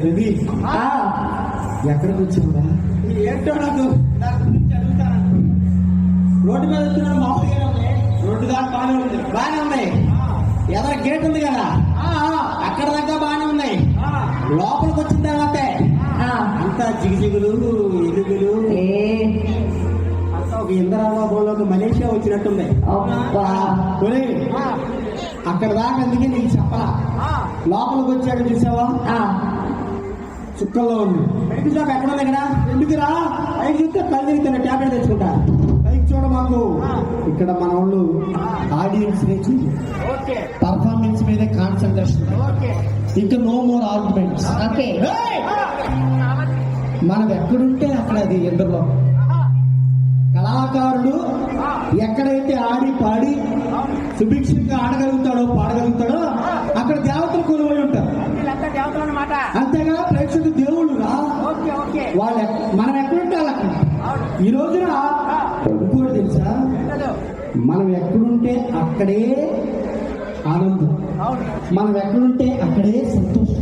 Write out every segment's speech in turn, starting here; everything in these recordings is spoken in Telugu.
రవి ఎక్కడికి వచ్చావురా? ఏంటో నాకు దాని గురించి అడుగుతాను. రోడ్డు మీద వచ్చిన మామూలుగా రోడ్డు దాకా బాగానే ఉన్నాయి. ఎదర గేట్ ఉంది కదా, అక్కడ దాకా బాగానే ఉన్నాయి. లోపలికి వచ్చిన తర్వాత అంతా జిగిజిగులు ఎలుగులు అంతా ఒక ఇంద్రాబాబులోకి మలేషియా వచ్చినట్టుంది. అక్కడ దాకా అందుకే నీకు చెప్పాలా. లోపలికి వచ్చాక చూసావా చుక్కల్లో ఉంది. పైకి చూసాక ఎక్కడ ఉంది ఇక్కడ ఎందుకురా? పైకి చూస్తే కళ్ళు తిరుగుతాను, ట్యాబ్లెట్ తెచ్చుకుంటా. పైకి చూడ మాకు ఇక్కడ మన వాళ్ళు ఆడియన్స్ నుంచి పర్ఫార్మెన్స్ మీద కాన్సన్ట్రేషన్, ఇంకా నో మోర్ ఆర్గ్యుమెంట్స్. మనం ఎక్కడుంటే అక్కడ అది ఎందరిలో కళాకారుడు ఎక్కడైతే ఆడి పాడి సుభిక్షంగా ఆడగలుగుతాడో పాడగలుగుతాడో అక్కడ దేవతలు కొలువై ఉంటారు. అంతేగా ప్రేక్షకులు దేవుళ్ళు రా. వాళ్ళు మనం ఎక్కడుంటే అక్కడ. ఈ రోజున ఇంకోటి తెలుసా, మనం ఎక్కడుంటే అక్కడే ఆనందం, మనం ఎక్కడుంటే అక్కడే సంతోషం,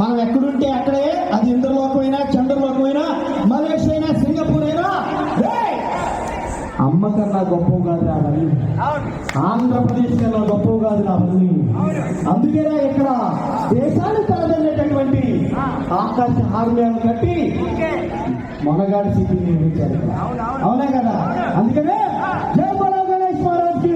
మనం ఎక్కడుంటే అక్కడే అది ఇంద్రలోకమైనా చంద్రలోకమైనా మలేషియా అయినా సింగపూర్ అయినా అమ్మ కన్నా గొప్ప కాదు రావాలి, ఆంధ్రప్రదేశ్ కన్నా గొప్ప కాదు రావాలి. అందుకేనా ఇక్కడ దేశాన్ని తరదనేటటువంటి ఆకాశ హార్మోన్ కట్టి మొనగాడి స్థితిని నిర్మించారు. అవునా కదా? అందుకనే జై బోలో గణేష్ మహారాజ్కి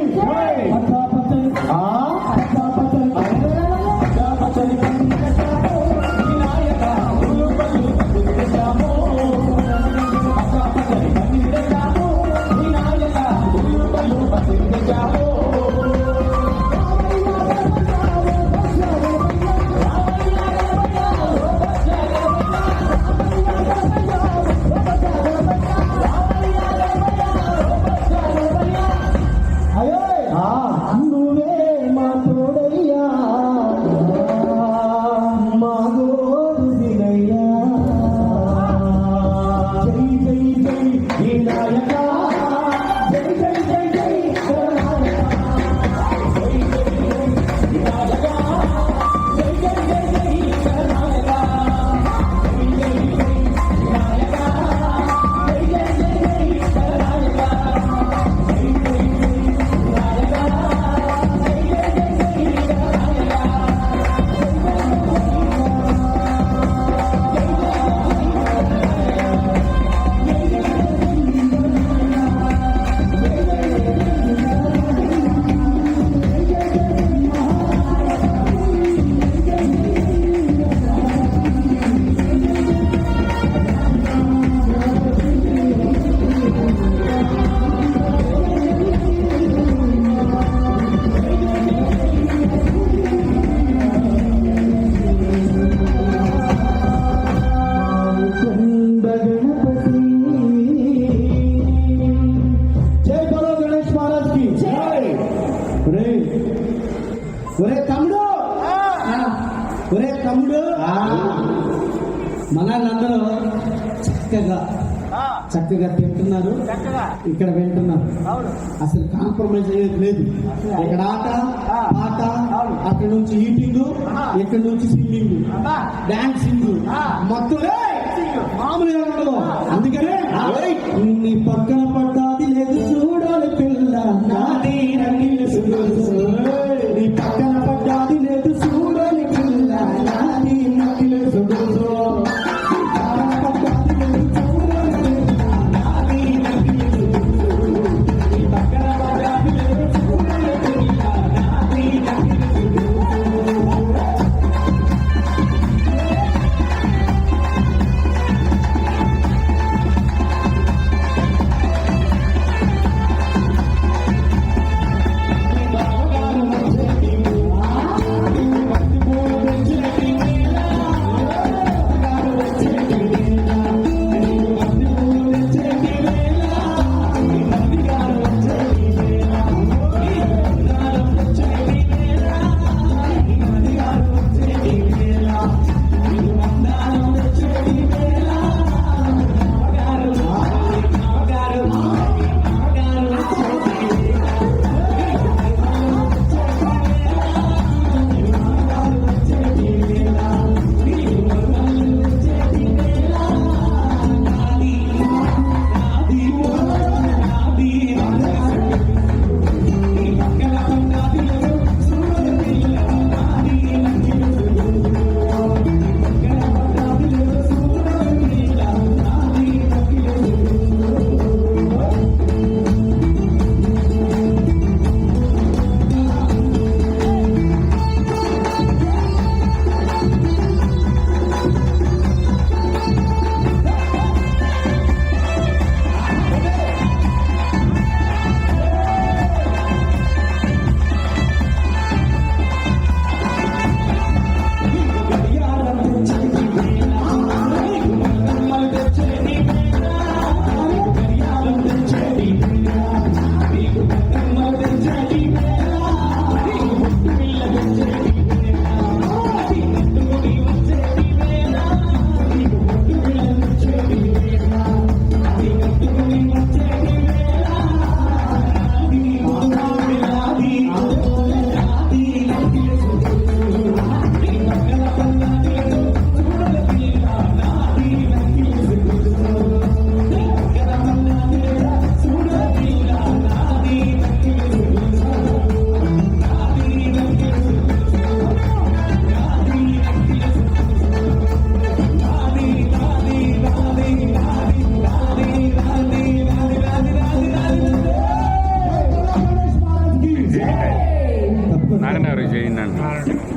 మనాళ్ళందరూ చక్కగా తింటున్నారు, ఇక్కడ వింటున్నారు. అసలు కాంప్రమైజ్ అయ్యేది లేదు. ఇక్కడ ఆట పాట, అక్కడ నుంచి ఈటింగ్, ఇక్కడ నుంచి సింగింగ్, డాన్సింగ్, మొత్తం మామూలుగా ఉండదు. అందుకనే నీ పక్కన పడ్డాది లేదు చూడాలి పిల్ల నాది నీ పక్కన పడ్డాది లేదు చూడాలి పిల్ల నాది నకిలు సుడుసు.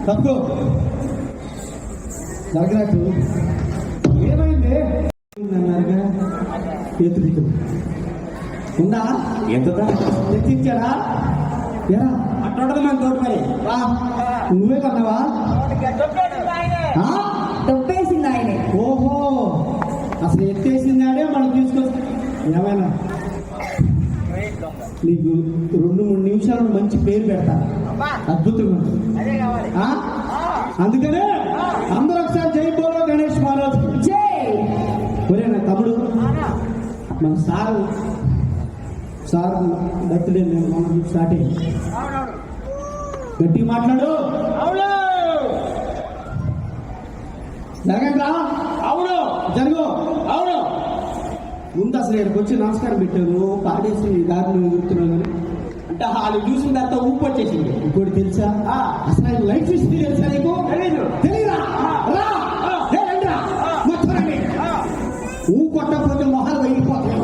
తక్కువ జరగనట్టు ఏమైంది అన్నారుగా ఎత్తుడికి ఉందా ఎంతదా తెచ్చిచ్చాడా ఎరా అట్లా మన తోటి మరి రా నువ్వే కన్నావా తొప్పేసింది ఆయనే. ఓహో అసలు ఎత్తేసిందాడే మనం తీసుకొచ్చి ఏమైనా నీకు 2-3 నిమిషాలు మంచి పేరు పెడతా అద్భుతంగా ఉంటుంది. ఆ? అందుకనే అందరూ ఒకసారి జై బోలో గణేష్ మహారాజ్. జై. ఒరే నా తమ్ముడు మన సార్ బర్త్డే మనం స్టార్ట్ అయ్యి గట్టి మాట్లాడు. జరగండి రా. అవును జరుగు. అవును ముందు అసలు ఇక్కడికి వచ్చి నమస్కారం పెట్టాను పాడేసి దారిని ఎదుగుతున్నాను కానీ అంటే వాళ్ళు చూసిన తర్వాత ఊపు వచ్చేసింది. ఇంకోటి తెలుసా అసలు ఆయన లైఫ్ హిస్టరీ తెలుసా నీకు? తెలీదు. తెలీదా? రా. ఏ రండి రా. మొత్తం రండి. ఊ కొట్టకపోతే మొహాలు వెళ్ళిపోతాయి.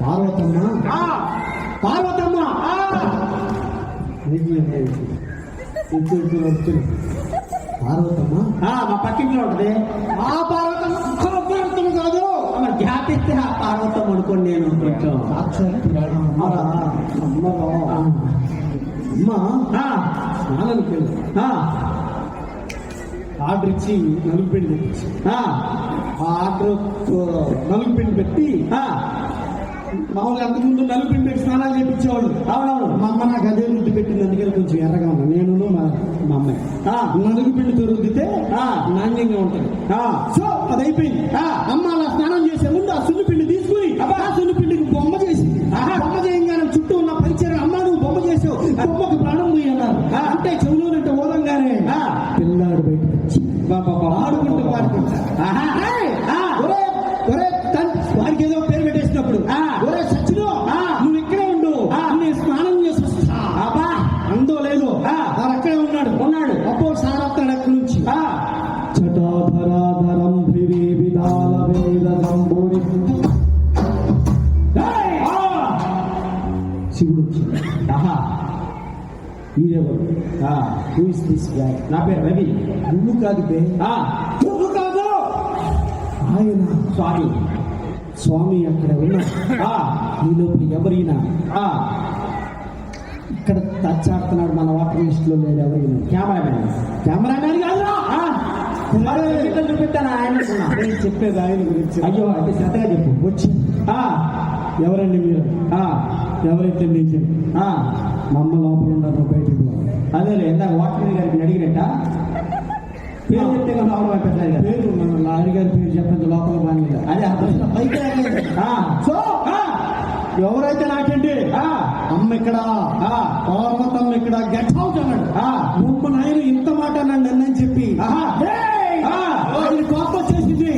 పార్వతమ్మ పార్వతమ్మ మా పక్కింట్లో ఉంటది. ఆ పార్వతమ్మ కాదు మరి జ్ఞాపిస్తే ఆ పార్వతం అనుకోండి. నేను కొంచెం అమ్మ స్నానానికి వెళ్ళి ఆర్డర్ ఇచ్చి నలుగు పిండి తెప్పించి ఆ ఆర్డర్ నలుగు పిండి పెట్టి మామూలుగా అంతకుముందు నలుగు పిండి పెట్టి స్నానాలు చేయించేవాళ్ళు. అవునవును. మా అమ్మ నాకు అదే రుద్ది పెట్టింది, అందుకని కొంచెం ఎర్రగా ఉన్నా నేను మా అమ్మాయి. నలుగు పిండితో రుద్దితే నాణ్యంగా ఉంటుంది. సో అది అయిపోయింది. అమ్మ అలా స్నానం చేసే ముందు ఆ సున్ని పిండి తీసుకుని ఆ సున్ని పిండికి బొమ్మ చేసింది. బొమ్మ చేయగానే చుట్టూ ఉన్న పరిచయం అమ్మ నువ్వు బొమ్మ చేసావు, బొమ్మకు ప్రాణం పోయి అన్నారు. అంటే చెవులోనంటే ఓదంగానే పిల్లాడు బయటకు వచ్చి ఆడుకుంటూ పాడుకుంటారు. వారికి ఏదో పేరు పెట్టేసినప్పుడు ఒరే సచ్చినో నువ్వు ఇక్కడే ఉండు, నేను స్నానం చేసి వస్తా. అందో లేదు వారు అక్కడే ఉన్నాడు. అప్పో సారత్తాడు అక్కడి నుంచి. చటాధరాధరం విధాల వేద సంబోధి శివుడు వచ్చింది. నా పేరు రవి. నువ్వు కాదు బే, నువ్వు కాదు ఆయన స్వామి అక్కడ ఉన్నా. ఈ లోపల ఎవరైనా ఇక్కడ తచ్చాడుతున్నాడు. మన వాటర్ లిస్ట్ లో లేదు ఎవరైనా. కెమెరామ్యాన్ కాదురా. చూపిస్తాను ఆయన. నేను చెప్పేది ఆయన గురించి. అయ్యో అయితే శ్రద్ధగా చెప్పు. వచ్చి ఎవరండి మీరు? ఎవరైతే నీకు మా అమ్మ లోపల ఉన్నారు బయటకు. అదేలే ఇందాక వాటర్ గారికి అడిగినట్ట పేరు చెప్తే రావడం పెట్టలేదు. పేరు మన లారీ గారి పేరు చెప్పండి లోపల బాగా. అదే సో ఎవరైతే నాకండి అమ్మ ఇక్కడ పార్వతమ్మ ఇక్కడ గెట్ అవుట్ అన్నాడు. బొమ్మ నాయన ఇంత మాట అన్నాడు నన్నని చెప్పి కోపం వచ్చేసింది.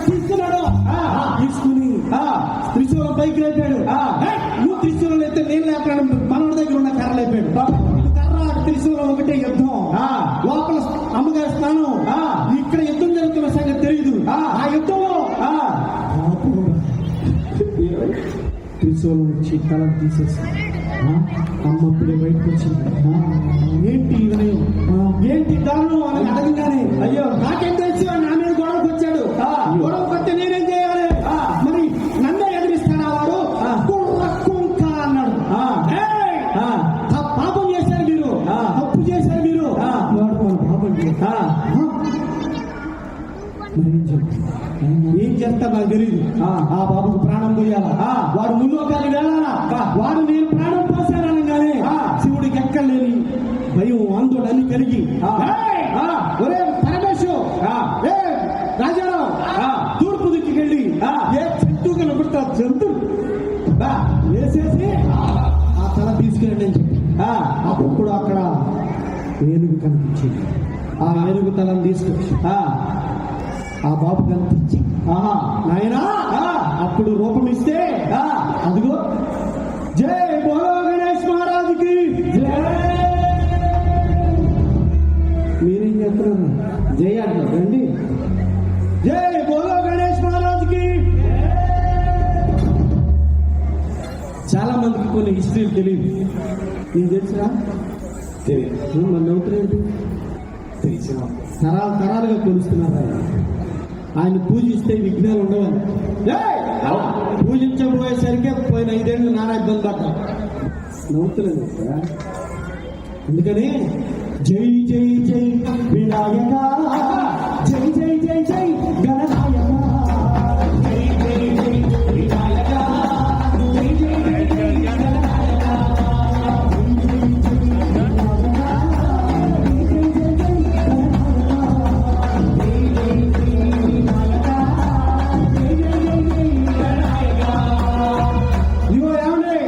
తీసుకున్నాడు. తీసుకుని త్రిశూలం పైకి లేపాడు. నువ్వు త్రిశూలం అయితే నేను లేపాడు. మనోడి దగ్గర ఉన్న కర్ర లేపాడు. కర్ర త్రిశూలం ఒకటే యుద్ధం. లోపల అమ్మగారి స్నానం. ఇక్కడ యుద్ధం జరుగుతున్న సంగతి తెలియదు. ఆ యుద్ధంలో త్రిశూలం వచ్చి తల తీసేసి అమ్మ అప్పుడే బయటకు వచ్చింది. ఏంటి వినయం, ఏంటి దారుణం అని అడగగానే అయ్యో నాకేం తెలిసి నా మీద గొడవకు వచ్చాడు. గొడవ కొట్టి నేనేం చేయాలి? మరి నన్నే ఎదిరిస్తానా వాడు? కుంక అన్నాడు. పాపం చేశారు మీరు, తప్పు చేశారు మీరు. వాడు మన పాపం ఏం చేస్తా నాకు తెలియదు. ఆ బాబుకు ప్రాణం పోయాలా? వాడు ముల్లోకాలు వెళ్ళాలా? వాడు నేను ప్రాణం పోసానగానే శివుడికి ఎక్కలేని భయం ఆందోళన కలిగి ఒరే పరమేశ్వరు రాజారావు తూర్పు దిక్కుకెళ్ళి ఏ చెట్టు కనబడతా జంతువు వేసేసి ఆ తల తీసుకెళ్ళండి అని చెప్పి అప్పుడు అక్కడ ఏనుగు కనిపించింది. ఆ ఏనుగు తలను తీసుకొచ్చి ఆ బాబు కనిపించి నాయనా అప్పుడు రూపం ఇస్తే అదిగో జై బోలో గణేష్ మహారాజుకి మీరేం చెప్తున్నారు? జై అంటారు రండి. జై బోలో గణేష్ మహారాజుకి. చాలా మందికి కొన్ని హిస్టరీలు తెలియదు. నీకు తెలుసురా? మన నవ్వుతున్నట్టు తరాలు తరాలుగా కొలుస్తున్నారు ఆయన పూజిస్తే విఘ్నాలు ఉండవని. పూజించబోయేసరికి పోయిన 5 ఏళ్ళు నానా ఇబ్బంది పడ్డా. నవ్వుతులేదు కదా. అందుకని జై జై జై వినాయక, జై జై జై జై గణనాయక, జై జై జై వినాయక, జై జై జై జై గణనాయక, జై జై జై వినాయక, జై జై జై గణనాయక, జై జై జై వినాయక, జై జై జై గణనాయక. ఇదిగో ఏమండి,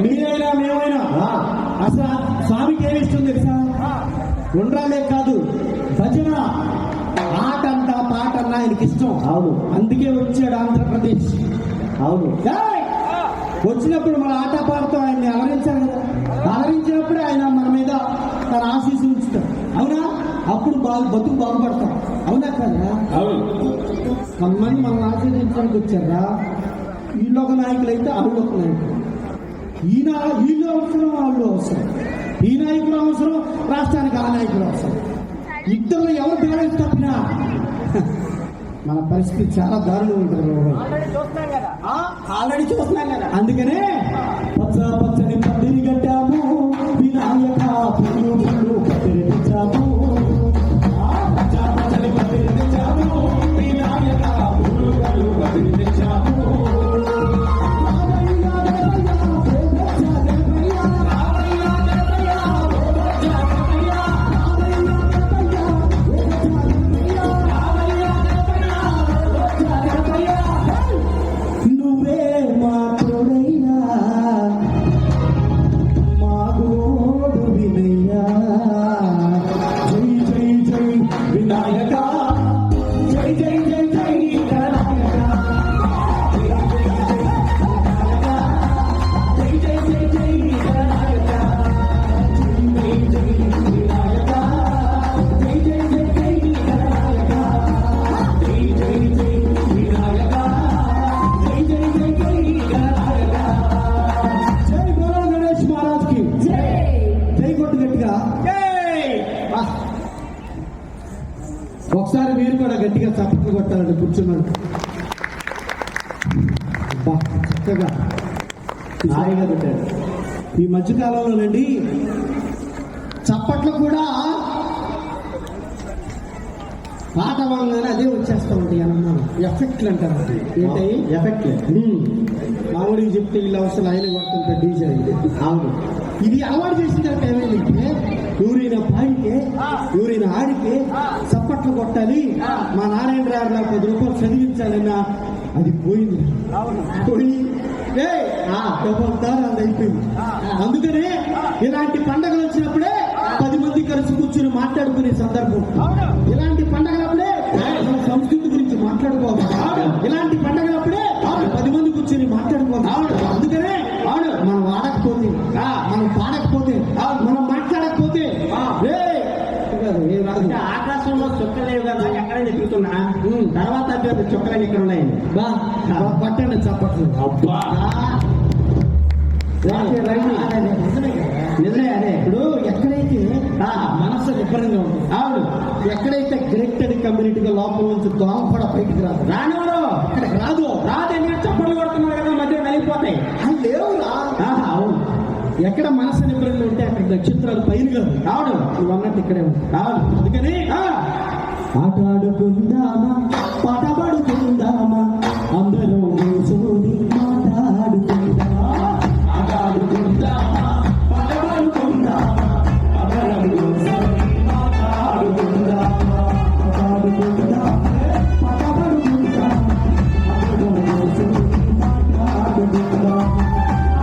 మీరైనా మేమైనా అసలు స్వామికి ఏమి ఇష్టం తెలుసా? ఉండ్రాలే కాదు, భజన, ఆట అంట పాట అన్న ఆయనకి ఇష్టం. అవును, అందుకే వచ్చాడు ఆంధ్రప్రదేశ్. అవును, వచ్చినప్పుడు మన ఆట పాటతో ఆయన్ని అలరించారు కదా. అలరించినప్పుడే ఆయన మన మీద తన ఆశీస్సులు ఉంచుతాడు. అవునా? అప్పుడు బతుకు బాగుపడతాం. అవునా కదా? కొంతమంది మనల్ని ఆశీర్వదించడానికి వచ్చారా? వీళ్ళు ఒక నాయకులు అయితే వాళ్ళు ఒక నాయకులు. వీళ్ళు అవసరం, వాళ్ళు అవసరం. ఈ నాయకులు అవసరం, రాష్ట్రానికి ఆ నాయకులు అవసరం. ఇద్దరు ఎవరు బ్యాలెన్స్ తప్పినా మన పరిస్థితి చాలా దారుణం ఉంటుంది. ఆల్రెడీ చూస్తున్నాం కదా. అందుకనే పచ్చ పచ్చని పందిరి కట్టాము, వినాయక పుల్లు పుల్లు పందిరి తెచ్చాము, పచ్చ పచ్చని పందిరి తెచ్చాము, వినాయక పుల్లు పుల్లు పందిరి తెచ్చాము. ఒకసారి మీరు కూడా గట్టిగా చప్పట్లు కొట్టాలండి కూర్చున్నాడు. చక్కగా హాయిగా పెట్టారు. ఈ మధ్యకాలంలోనండి చప్పట్లు కూడా పాట వాంగానే అదే వచ్చేస్తూ ఉంటాయి అన్నమాట. ఎఫెక్ట్లు అంటారు. ఏంటవి? ఎఫెక్ట్లు. మామూలుగా చెప్తే వీళ్ళు అవసరం ఆయన కొడుతుంటే డీజే. అవును, ఇది అలవాటు చేసిన తర్వాత ఏమైందంటే ఎవరైనా పాడితే ఎవరైనా ఆడితే చప్పట్లు కొట్టాలి, మా నారాయణరావు నాకు 10 రూపాయలు చదివించాలన్నా అది పోయింది. పోయి అది అయిపోయింది. అందుకనే ఇలాంటి పండుగలు వచ్చినప్పుడే 10 మంది కలిసి కూర్చుని మాట్లాడుకునే సందర్భం. ఇలాంటి పండుగలప్పుడే సంస్కృతి గురించి మాట్లాడుకోవాలి. ఇలాంటి పండుగలప్పుడే 10 మంది కూర్చొని మాట్లాడుకోవాలి. అందుకనే మనం ఆడకపోతే, మనం పాడకపోతే, మనం మాట్లాడకపోతే ఆకాశంలో చుక్కలేవు కదా, ఎక్కడైనా తిరుగుతున్నా తర్వాత చుక్కలేని ఎక్కడ ఉన్నాయండి. పట్టండి చప్పట్లు. నిజమే. అదే ఇప్పుడు ఎక్కడైతే మనసు విపరంగా ఉంటుంది, అవును, ఎక్కడైతే గ్రెక్టెడ్ కమ్యూనిటీగా లోపల నుంచి దోమ కూడా బయటికి రానివాడు ఇక్కడికి రాదని చప్పట్లు కొడుతున్నారు కదా, మధ్య నలిగిపోతాయి. అది లేవురా. అవును, ఎక్కడ మనసు నిబ్బరంగా ఉంటే అక్కడ నక్షత్రాలు పైన కాదు. అవును, నువ్వు అన్నట్టు ఇక్కడే ఉంది. అవును, అందుకని ఆటాడుకుందామా, పాట పాడుకుందామా, అందరూ కూర్చొని మాట్లాడుకుందామా, ఆటాడుకుందామా, పాట పాడుకుందామా, అందరూ కూర్చొని మాట్లాడుకుందామా, ఆటాడుకుందామా, పాట పాడుకుందామా, అందరూ కూర్చొని మాట్లాడుకుందామా,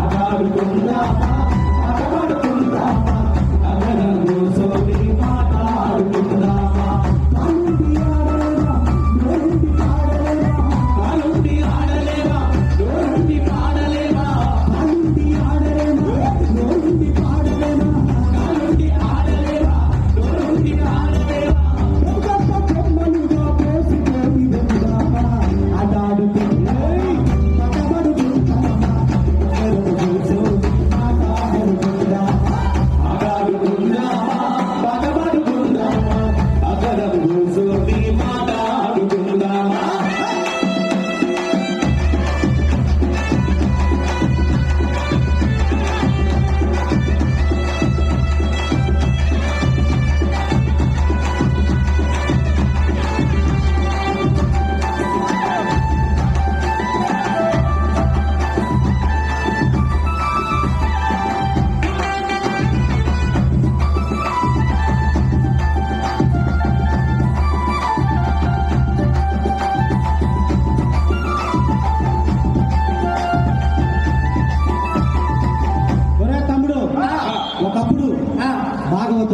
ఆటాడుకుందామా, మాట్లాడుకుందామా.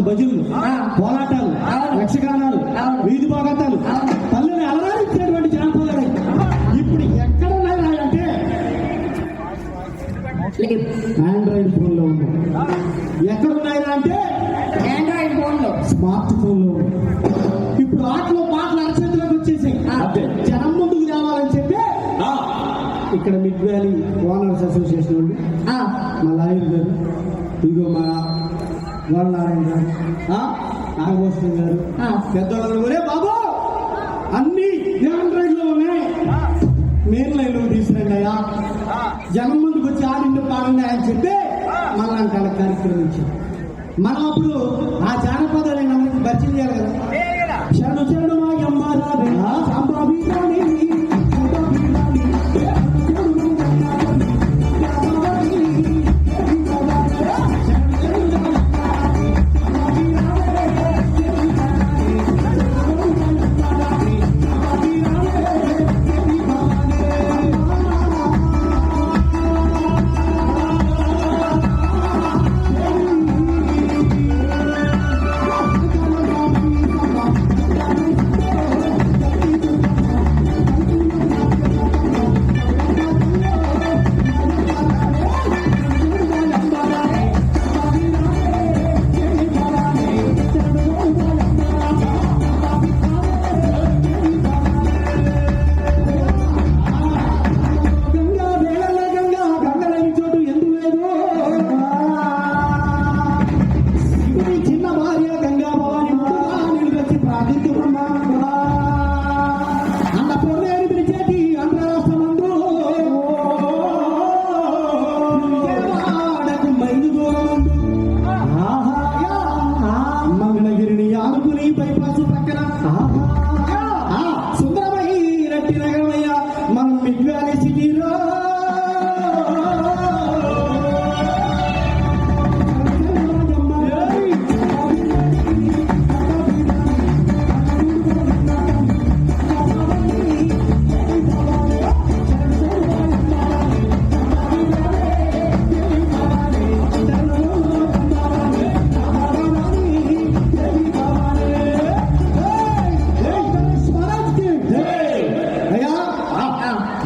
భజనలు, పోరాటాలు, యక్షగానాలు, వీధి భాగతాలు పల్లెని అలరారించినటువంటి జానపదాలు ఇప్పుడు ఎక్కడ ఉన్నాయంటే ఆండ్రాయిడ్ ఫోన్ లో ఉంది. ఎక్కడ ఉన్నాయా అంటే ఆండ్రాయిడ్ ఫోన్ లో, స్మార్ట్ ఫోన్ లో ఉంది. ఇప్పుడు ఆటలో పాటలు అరచేతిలోకి వచ్చేసాయి. జనం ముందుకు రావాలని చెప్పి ఇక్కడ మిడ్ వ్యాలీ ఓనర్స్ అసోసియేషన్ ఉంది, మా లాయర్ గారు, ఇదిగో మా గోడనారాయణ గారు, నాగభూషణం గారు, పెద్దవాళ్ళు ఒరే బాబు అన్ని ఆండ్రాయిడ్ లో ఉన్నాయి, మెయిన్ లైన్ లో తీసుకురండి అయ్యా, జనం ముందుకు వచ్చి ఆడిండి పాడండి అని చెప్పి మళ్ళీ కార్యక్రమం ఇచ్చాం. మనం అప్పుడు ఆ జానపదాలు అందరికి పరిచయం చేయాలి కదా. శరణు శరణు మా అమ్మ సాంబాబీ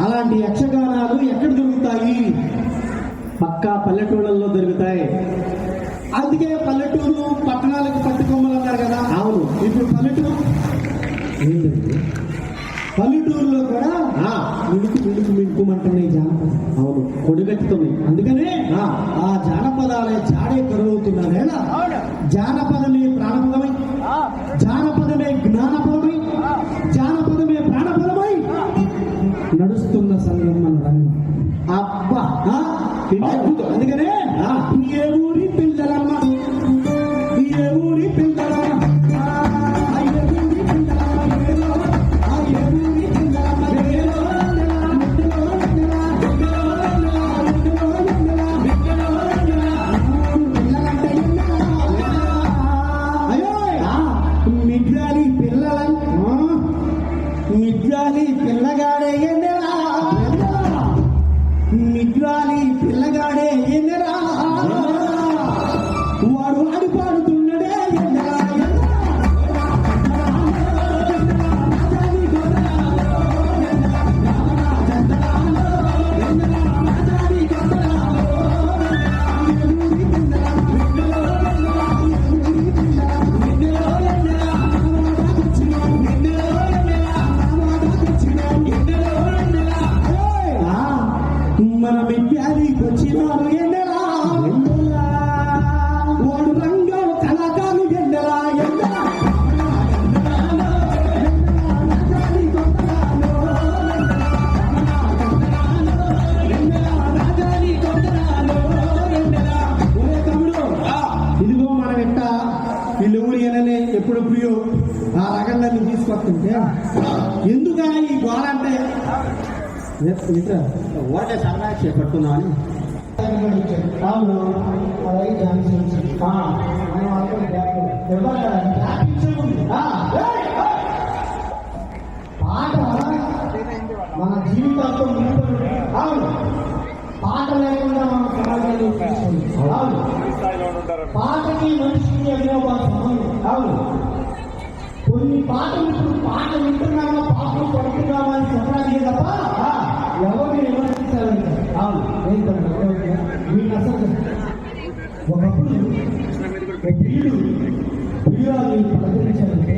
అలాంటి యక్షగానాలు ఎక్కడ దొరుకుతాయి? పక్కా పల్లెటూళ్ళల్లో దొరుకుతాయి. అందుకే పల్లెటూరు పట్టణాలకు పట్టుకొమ్మలు అన్నారు కదా. అవును, ఇప్పుడు పల్లెటూరులో కూడా మిడుకు మిడుకు మిడుకుమంటున్నాయి జానపదం. అవును, కొడుగెత్తుతున్నాయి. అందుకనే ఆ జానపదాలే చాడే కరువుతున్నారేళ జానపదమే ప్రాణపదమై, జానపదమే జ్ఞానపదమై, జానపదమే ప్రాణపదమై నడుస్తున్న సంఘం మన రంగం. అబ్బా అందుకనే ఏ ఊరి పిల్లలమ్మ, ఏ ఊరి పిల్లలమ్మ, మిగ్రాలి పిల్లగాడే ఎన్నెరా, మిగ్రాలి పిల్లగాడే ఎన్నెరా, వాడు ఆడి పాడుతున్నడే ఎన్నెరా, మన విద్యానికి వచ్చినారు ఎన్నెలా, వాడు రంగం కళాకారు ఎన్నెలా, ఇదిగో మనం ఎట్ట వీళ్ళు ఊరి అననే ఎప్పుడు ప్రియో ఆ రకంగా తీసుకొస్తుంటే ఎందుక ఈ గోడ అంటే ఓటే సరదా చేపడుతున్నాను. పాట మన జీవితాలతో పాట లేకుండా మన సమాజాన్ని పాటకి మనిషికి అభినవ పాటలు ఇప్పుడు పాట వింటున్నామా పాటలు పడుతున్నామా అని చెప్పడానికి తప్ప ఎవరిని విమర్శించాలంటే అవును ఏంటంటే మీకు అసలు ఒకప్పుడు ప్రియుడు ప్రియురాలు పలకరించాలంటే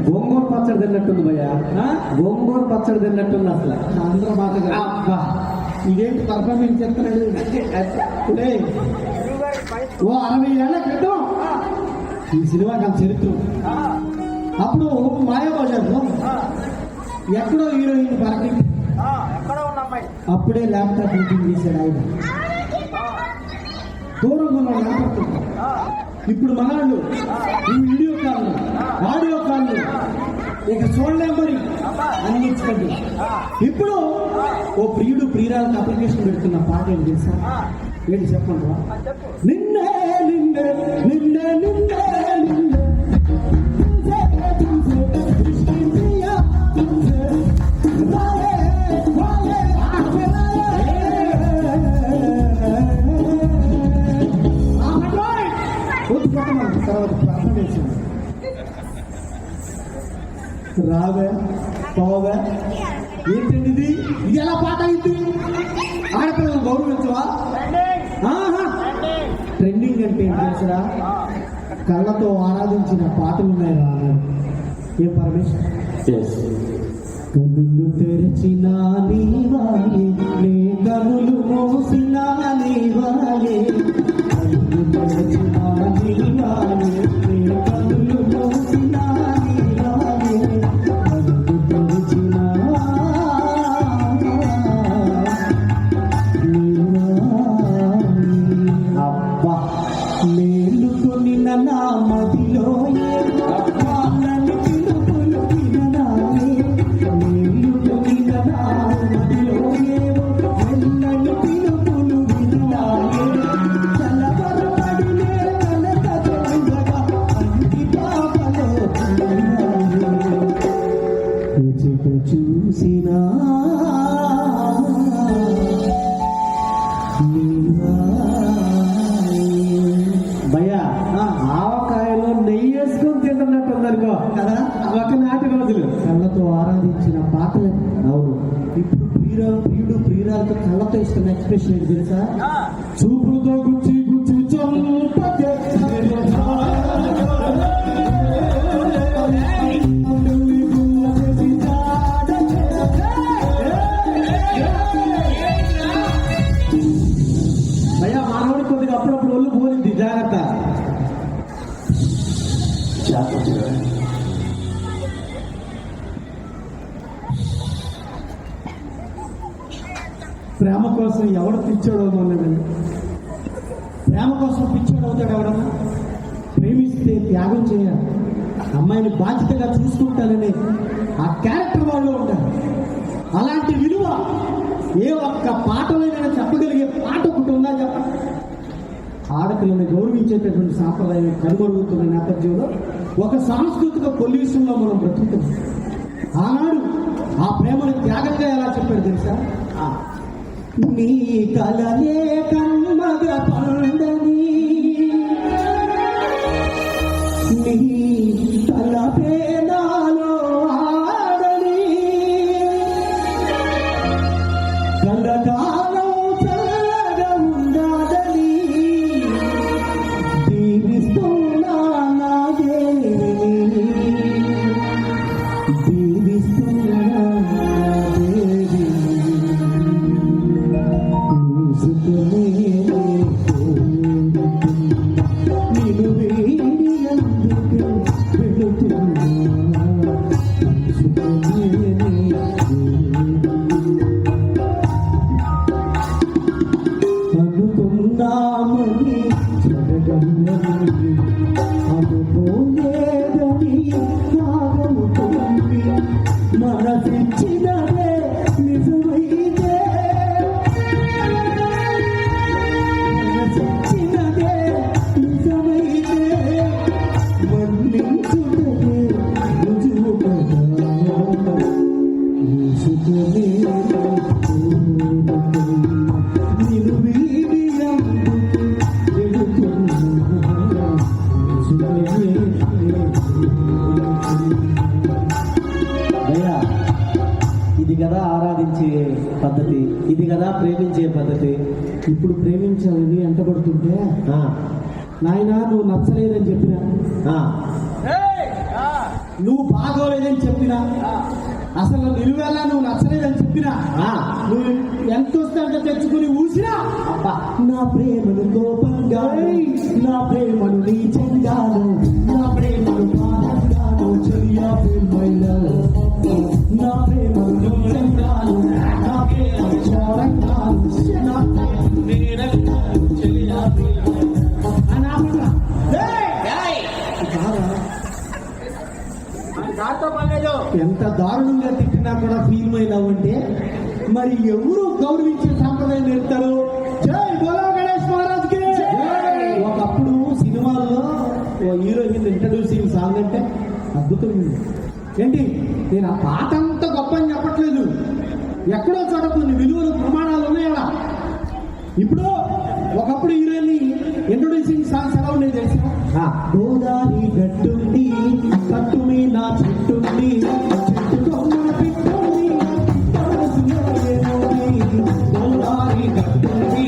గోంగూర పచ్చడి తిన్నట్టుంది భయ్యా, గోంగూర పచ్చడి తిన్నట్టుంది అసలు. ఆంధ్ర బాగా ఇదేంటి పర్ఫార్మెన్స్ చెప్తున్నాడు. ఓ 60 ఏళ్ల క్రితం ఈ సినిమా నా చరిత్ర. అప్పుడు మాయాబజార్లో ఎక్కడో హీరోయిన్ పార్టీ అప్పుడే ల్యాప్టాప్ మీటింగ్ చేశాడు ఆయన. దూరంగా ఉన్న ల్యాప్టాప్ ఇప్పుడు మనాళ్ళు ఈ వీడియో కాల్ ఆడియో కాల్ ఇక చూడలేం మరి అందించండి. ఇప్పుడు ఓ ప్రియుడు ప్రియురాలకు అప్లికేషన్ పెడుతున్న పాట ఏంటి తెలుసా? ఏంటి చెప్పండి. నిన్నే నిన్నే నిన్నే నిన్నే నిన్నే తర్వాత ప్రార్థన చేసింది. రావే పోవే ఏంటండి ఇది? ఇది ఎలా పాట అయింది? ఆడపిల్లలు గౌరవించవా? ట్రెండింగ్ అంటే ఏం తెలుసురా? కళ్ళతో ఆరాధించిన పాటలు ఉన్నాయి రా అన్నాడు. ఏం పరమేశ్వర్? కనులు తెరిచిన నీవాయే, నీ కనులు మోసిన నీవాయే, కనులు తెరిచిన నీవాయే, నీ కనులు మోసిన నీవాయే, కనులు తెరిచిన నీవాయే. అబ్బా మేలుకొని నా మదిలో అబ్బాలని పిలుపులు విననాయే, మేలుకొని నా మదిలో ఏవో వెళ్ళని పిలుపులు విననాయే, చల్లబరపడినే కలకతుండగా అంటి పాపలో రుచిక చూసినా భయ్యా ఆవకాయలో నెయ్యి వేసుకొని తింటున్నట్టు ఉందనుకో కదా. ఒకనాటి రోజులు కళ్ళతో ఆరాధించిన పాటలు. అవును, ఇప్పుడు ప్రియుడు ప్రియురాలతో కళ్ళతో ఇష్టం ఎక్స్ప్రెషన్ ఏంటి తెలుసా? చూపులతో గుచ్చి గుచ్చి చంపకే భయ్యా మానవుడి కొద్దిగా అప్పుడప్పుడు ఒళ్ళు పోలింది, జాగ్రత్త. ప్రేమ కోసం ఎవడు పిచ్చోడు అన్నది. ప్రేమ కోసం పిచ్చోడు అవుతాడు ఎవడన్నా? ప్రేమిస్తే త్యాగం చేయాలి, అమ్మాయిని బాధ్యతగా చూసుకుంటానని ఆ క్యారెక్టర్ వాళ్ళు ఉంటారు. అలాంటి విలువ ఏ ఒక్క పాటలైనా చెప్పగలిగే పాట ఒకటి ఉందా చెప్పండి? ఆడపిల్లని గౌరవించేటటువంటి సాంప్రదాయం కనుగొరుగుతున్న నేపథ్యంలో ఒక సాంస్కృతిక పొల్యూషన్లో మనం బ్రతుకుతున్నాం. ఆనాడు ఆ ప్రేమను త్యాగంగా ఎలా చెప్పాడు తెలుసా? నీ కలలే కమ్మగ పండని, నీ తలపే నాలో ఆడని, కలకాలం చల్లగా ఉండాలని దీవిస్తున్నా నా దేవి. అనుకోలేదని నాగవుతుంది మనసిచ్చినదే నిజమైతే మనసిచ్చినదే నిజమైతే మన్నించుటకే రుజువు కదా సుఖమే నిన్ను అయ్యా ఇది కదా ఆరాధించే పద్ధతి, ఇది కదా ప్రేమించే పద్ధతి. ఇప్పుడు ప్రేమించాలని ఎంటబడుతుంటే నాయన నువ్వు నచ్చలేదని చెప్పినా, నువ్వు బాగోలేదని చెప్పినా, అసలు నిలువెల్లా నువ్వు నచ్చలేదని చెప్పినా, నువ్వు ఎంత వస్తే అంత తెచ్చుకుని ఊసినా నా ప్రేమను కోపంగా, నా ప్రేమను నీచంగాను, నా ప్రేమను పాదంగాను చెయ్యా ప్రేమైనా, నా ప్రేమను నీచంగాను, నా ప్రేమను చోరంగాను, నా ప్రేమను నీడంగాను చెయ్యా ఎంత దారుణంగా తిట్టినా కూడా ఫీల్ అయినావంటే మరి ఎవరు గౌరవించే సాంప్రదాయం నేర్తారు. జై బోలో గణేష్ మహారాజ్కి. ఒకప్పుడు సినిమాల్లో హీరోయిన్ ఇంట్రడ్యూసింగ్ సాంగ్ అంటే అద్భుతం ఏంటి. నేను ఆ పాట అంతా గొప్ప అని చెప్పట్లేదు, ఎక్కడో చోట కొన్ని విలువలు ప్రమాణాలు ఉన్నాయి అలా. ఇప్పుడు ఒకప్పుడు హీరోయిన్ ఇంట్రొడ్యూసింగ్ సాంగ్స్ ఎలా ఉండేది తెలుసా? గోదావరి గట్టుంది కట్టుని నా చెట్టుంది చెట్టు కొమ్మ పిట్టుంది గోదావరి గట్టుంది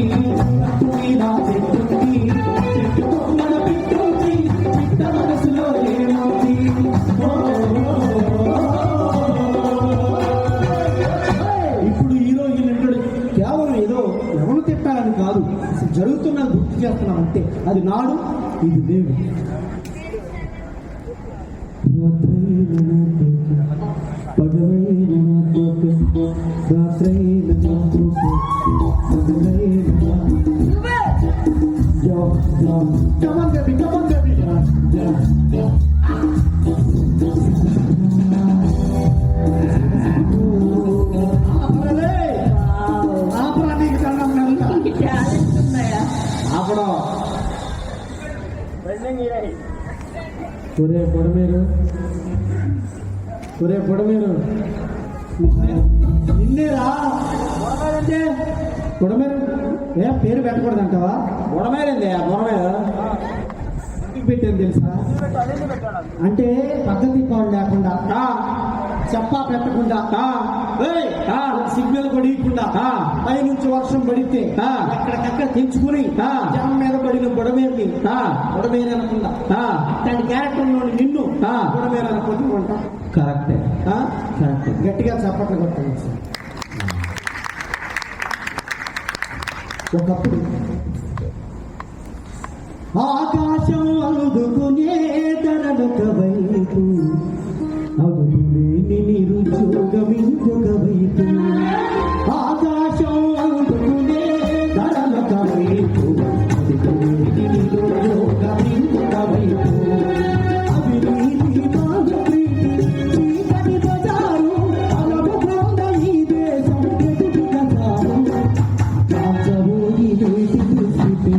కట్టుని నా చెట్టుంది చెట్టు కొమ్మ పిట్టుంది చిట్ట మనసులో ఏమవుతుంది. ఇప్పుడు హీరోయిన్ కేవలం ఏదో ఎవరు తిట్టాలని కాదు, జరుగుతున్నది గుర్తు చేస్తున్నాం అంతే. అది నాడు, ఇది దేవు. ఒరే పొడమేరు నిన్నేరా బొడమేరంటే బొడమేరు ఏ పేరు పెట్టకూడదంటావా? బొడమేరండి బొడమేరు పెట్టాను తెలుసా? అంటే పద్ధతి పాడు లేకుండా చెప్పా పెట్టకుండా సిగ్నల్ పడియకుండా పై నుంచి వర్షం పడితే ఎక్కడికక్కడ తెంచుకుని జనం మీద పడిన బొడమేరుని బొడమేరు అనకుండా దాని క్యారెక్టర్ లోని నిన్ను బొడమేరు అనుకుంటా. కరెక్టే కరెక్ట్. గట్టిగా చప్పట్లు కొట్టాలి. ఒకప్పుడు ఆకాశం అందుకునే తరలొక వైపు, అవులేని నిరుద్యోగం ఇంకొక వైపు. ఆకాశం అందుకునే తరలొక వైపు, అవులేని నిరుద్యోగం ఇంకొక వైపు. అవినీతి బాధప్రీతి చీకటి బజారు అలవబోద ఈ దేశం ఎదుటి గజారు. కాచబోయి దేశి దుస్థితి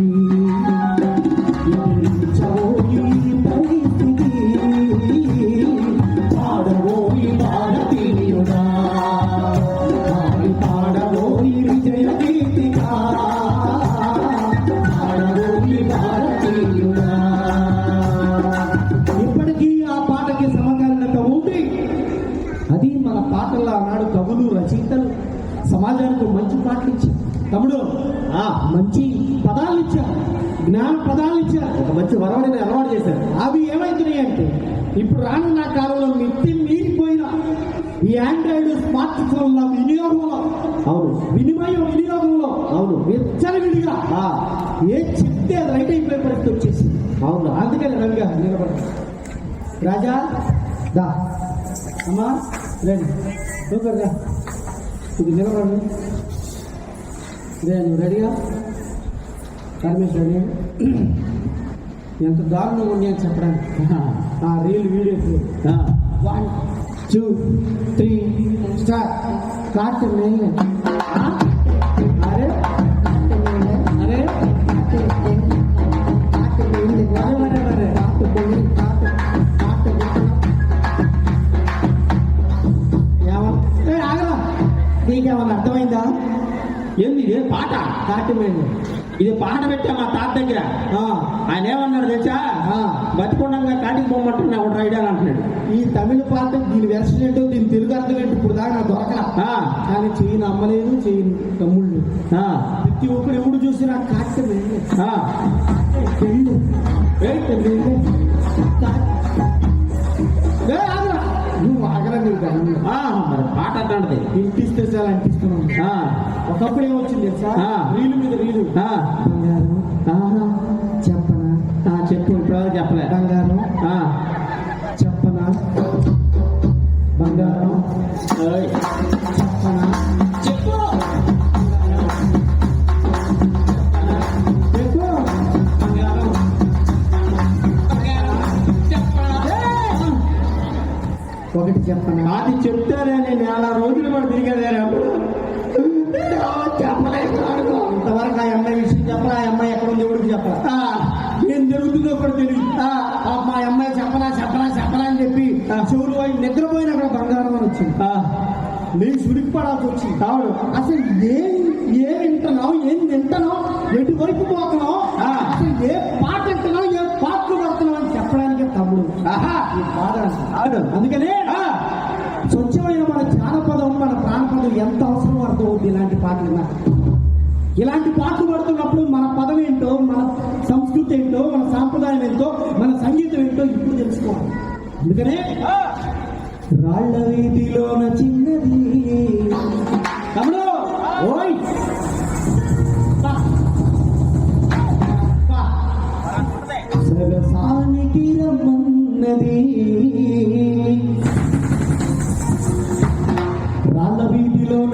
పాడబోయి భారతీయుడా పాడబోయి విజయ గీతిగా పాడబోయి భారతీయుడా. ఇప్పటికీ ఆ పాటకి సమకాలీనత ఉంది. అది మన పాటల్లో ఆనాడు కవులు రచయితలు సమాజానికి మంచి పాటలు ఇచ్చారు. తమ్ముడు మంచి పదాలు ఇచ్చారు, జ్ఞాన పదాలు ఇచ్చారు, ఒక మంచి వరవడిని అలవాటు చేశారు. అవి ఏమైతున్నాయి అంటే ఇప్పుడు రానున్న కాలంలో మిత్తి మీరిపోయిన ఈ ఆండ్రాయిడ్ స్మార్ట్ ఫోన్ల వినియోగంలో, అవును వినియోగంలో అవును విచ్చలవిడిగా ఏ చెప్తే అది రైట్ అయిపోయే పరిస్థితి వచ్చేసింది. అవును, అందుకని రంగా నిలబడ రాజా దా అమ్మా రండి సూపర్గా ఇది నిలబడండి. నువ్వు రెడీగా? పరమేశ్వర రెడీ? ఎంత దారుణంగా ఉన్నాయని చెప్పడానికి ఆ రీల్ వీడియోస్ 1 2 3 స్టార్ట్ కాట్ మేలే అరే అరే నీకేమన్నా అర్థమైందా? ఏంది ఇదే పాట? కాటిమేండి ఇది పాట పెట్టా మా తాత దగ్గర. ఆయన ఏమన్నాడు తెలుసా? బతికొండగా కాటికి పోమంటున్నా ఒక రైడ్ అని అంటున్నాడు. ఈ తమిళ పాట దీని వెర్షన్ ఏంటో దీని తెలుగు అర్థం ఏంటి ఇప్పుడు దాకా నాకు దొరకలా. కానీ చెయ్యి నమ్మలేదు, చెయ్యి తమ్ముళ్ళు ప్రతి ఒక్కరు ఎప్పుడు చూసినా కాటిమేండి నువ్వు ఆగరా మరి పాట అంటాడు. ఇంటిస్తే చాలా అంటిస్తున్నాం. ఒకప్పుడు ఏమొచ్చింది తెలుసా? రీలు మీద రీలు. బంగారం చెప్పనా? చెప్పు. ఇప్పుడు చెప్పలే. బంగారం చెప్పనా? బంగారం చెప్పనా? చెప్పు. ఒకటి చెప్పనా? అది చెప్తానే నెల రోజులు కూడా తిరిగాడు. చెప్పలేదు ఇంతవరకు ఆ అమ్మాయి విషయం చెప్పలా. ఆ అమ్మాయి ఎక్కడ ఉంది ఎవరికి చెప్పలా. ఏం జరుగుతుందో కూడా తెలియదు. మా అమ్మాయి చెప్పలా చెప్పలా చెప్పలా అని చెప్పి చెవులు నిద్రపోయిన అక్కడ బంగారం అని వచ్చింది. నేను సుడికి పడాల్సి వచ్చింది. కావడం అసలు ఏం వింటున్నావు, ఏం వింటున్నావు, ఎటువైపు పోతున్నావు, అసలు ఏ పాట వింటున్నావు, ఏ పాటలు పడుతున్నావు అని చెప్పడానికి తమ్ముడు ఈ బాధ. అందుకనే స్వచ్ఛమైన మన జానపదం, మన ప్రాణపదం ఎంత అవసరం అర్థం అవుతుంది. ఇలాంటి పాటలు ఇలాంటి పాటలు పడుతున్నప్పుడు మన పదం ఏంటో, మన సంస్కృతి ఏంటో, మన సాంప్రదాయం ఏంటో, మన సంగీతం ఏంటో ఇప్పుడు తెలుసుకోవాలి. అందుకనే రాళ్ల వీధిలోన చిన్నది తమ్ముడు ఓయ్ సరసానికి రమ్మన్నది. రాళ్ల వీధిలోన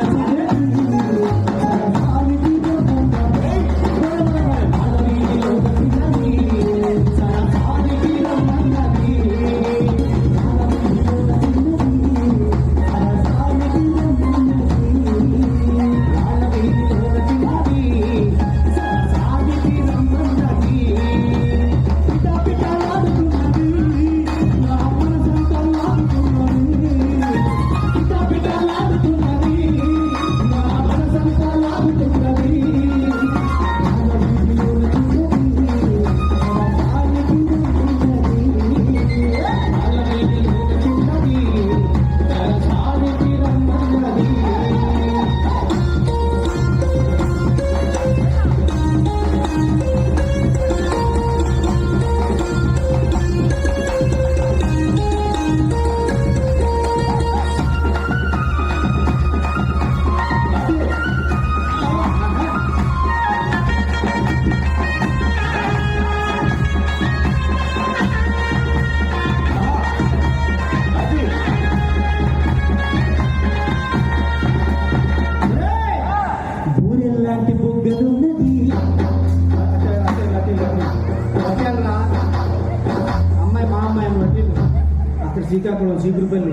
శ్రీకాకుళం చీపురుపల్లి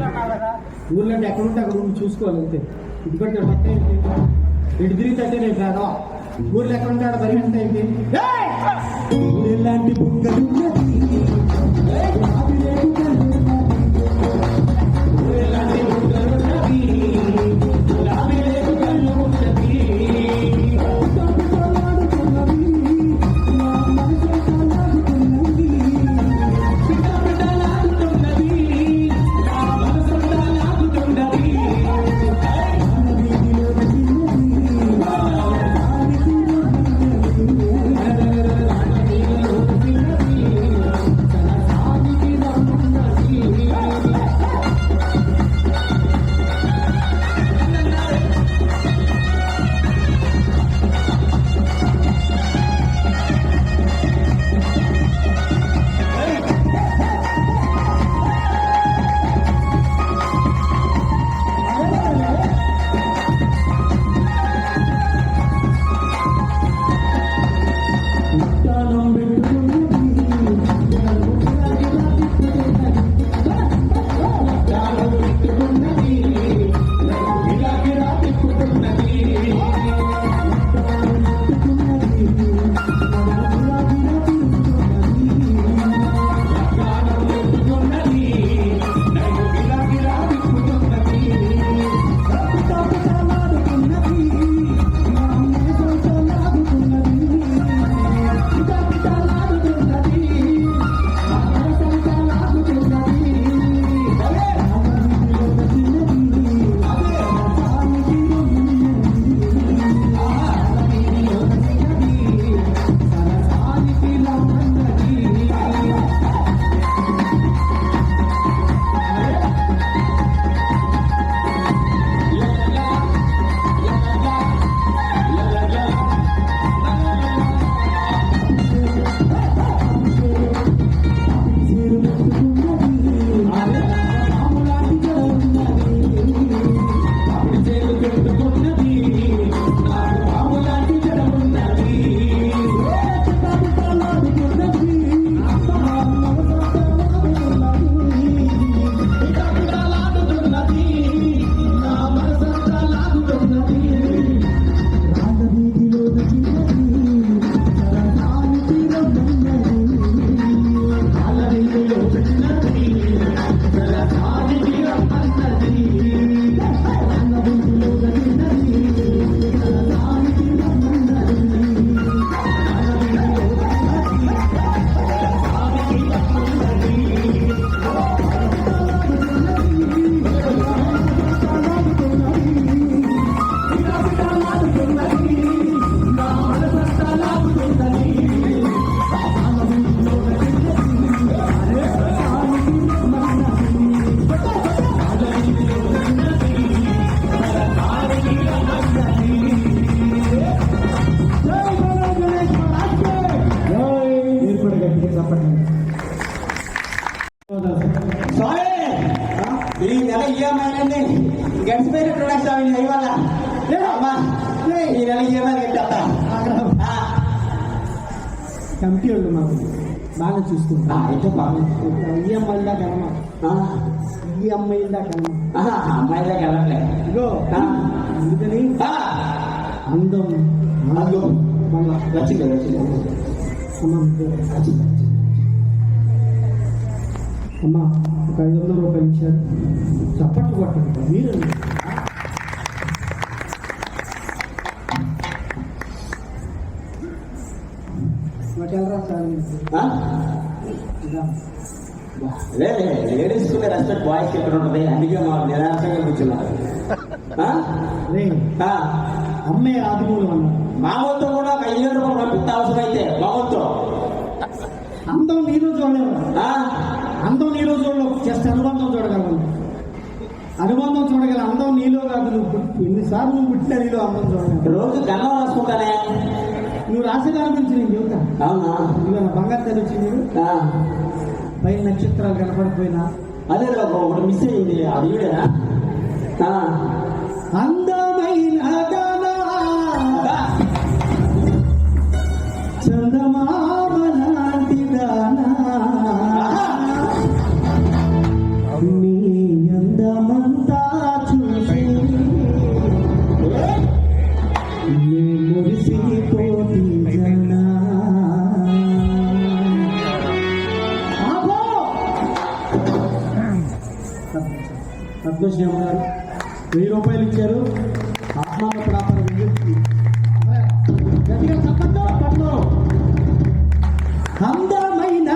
ఊర్లో ఎక్కడ ఉంటే అక్కడ ఊరు చూసుకోవాలి. అంతే ఇటు పడితే బట్టే ఇటు తిరిగితే నేను రాదా ఊర్లో ఎక్కడ ఉంటాడు పరిగెంట ఏంటి ఊరెలాంటి ఏమైంది గడిచిపోయిన ప్రొడక్ట్ అవి ఇవాళ అమ్మా ఈ నెలకి ఏమైనా కట్టా కమిటీ వాళ్ళు మాకు బాగా చూసుకుంటా అయితే బాగా ఈ అమ్మాయిలా కలమ ఈ అమ్మాయిలా కలమ అమ్మాయిలా కలట్లే ఇగో అందుకని అందం అదో మళ్ళా వచ్చింది అమ్మా ఒక 500 రూపాయలు ఇచ్చారు చప్పట్లు కొట్టండి మీరు వెళ్ళరా సార్ లేడీస్ రెస్పెక్ట్ బాయ్స్ ఎక్కడ ఉంటుంది అందుకే మా నిరాశంగా కూర్చున్నారు అమ్మే ఆదిమూలం అన్నారు మామూలుతో కూడా 5,000 రూపాయలు పంపిస్తే అవసరం అయితే మామూలుతో అందం నీలో చూడలేవు అందం నీలో చూడలేవు జస్ట్ అనుబంధం చూడగలను అనుబంధం చూడగల అందం నీలో కాదు నువ్వు ఎన్నిసార్లు నువ్వు పుట్టినా నీలో అందం చూడగలవు రోజు గన్నం రాసుకుంటానే నువ్వు రాసేదాని గురించి నేను చెబుతా అవునా ఇవాళ బంగారు తల్లి వచ్చింది పైన నక్షత్రాలు కనపడిపోయినా అదే ఒకటి మిస్ అయ్యింది అది వీడేనా అందమైన దానా, చందమామ లాంటి దానా, నీ అందమంతా చూసి నీ మురిసిపోతి జనా. పద్మశ్రీ గారు 1000 రూపాయలు ఇచ్చారు. ఆత్మాన ప్రాపర్ గట్టిగా చెప్పండి పన్ను అందమైన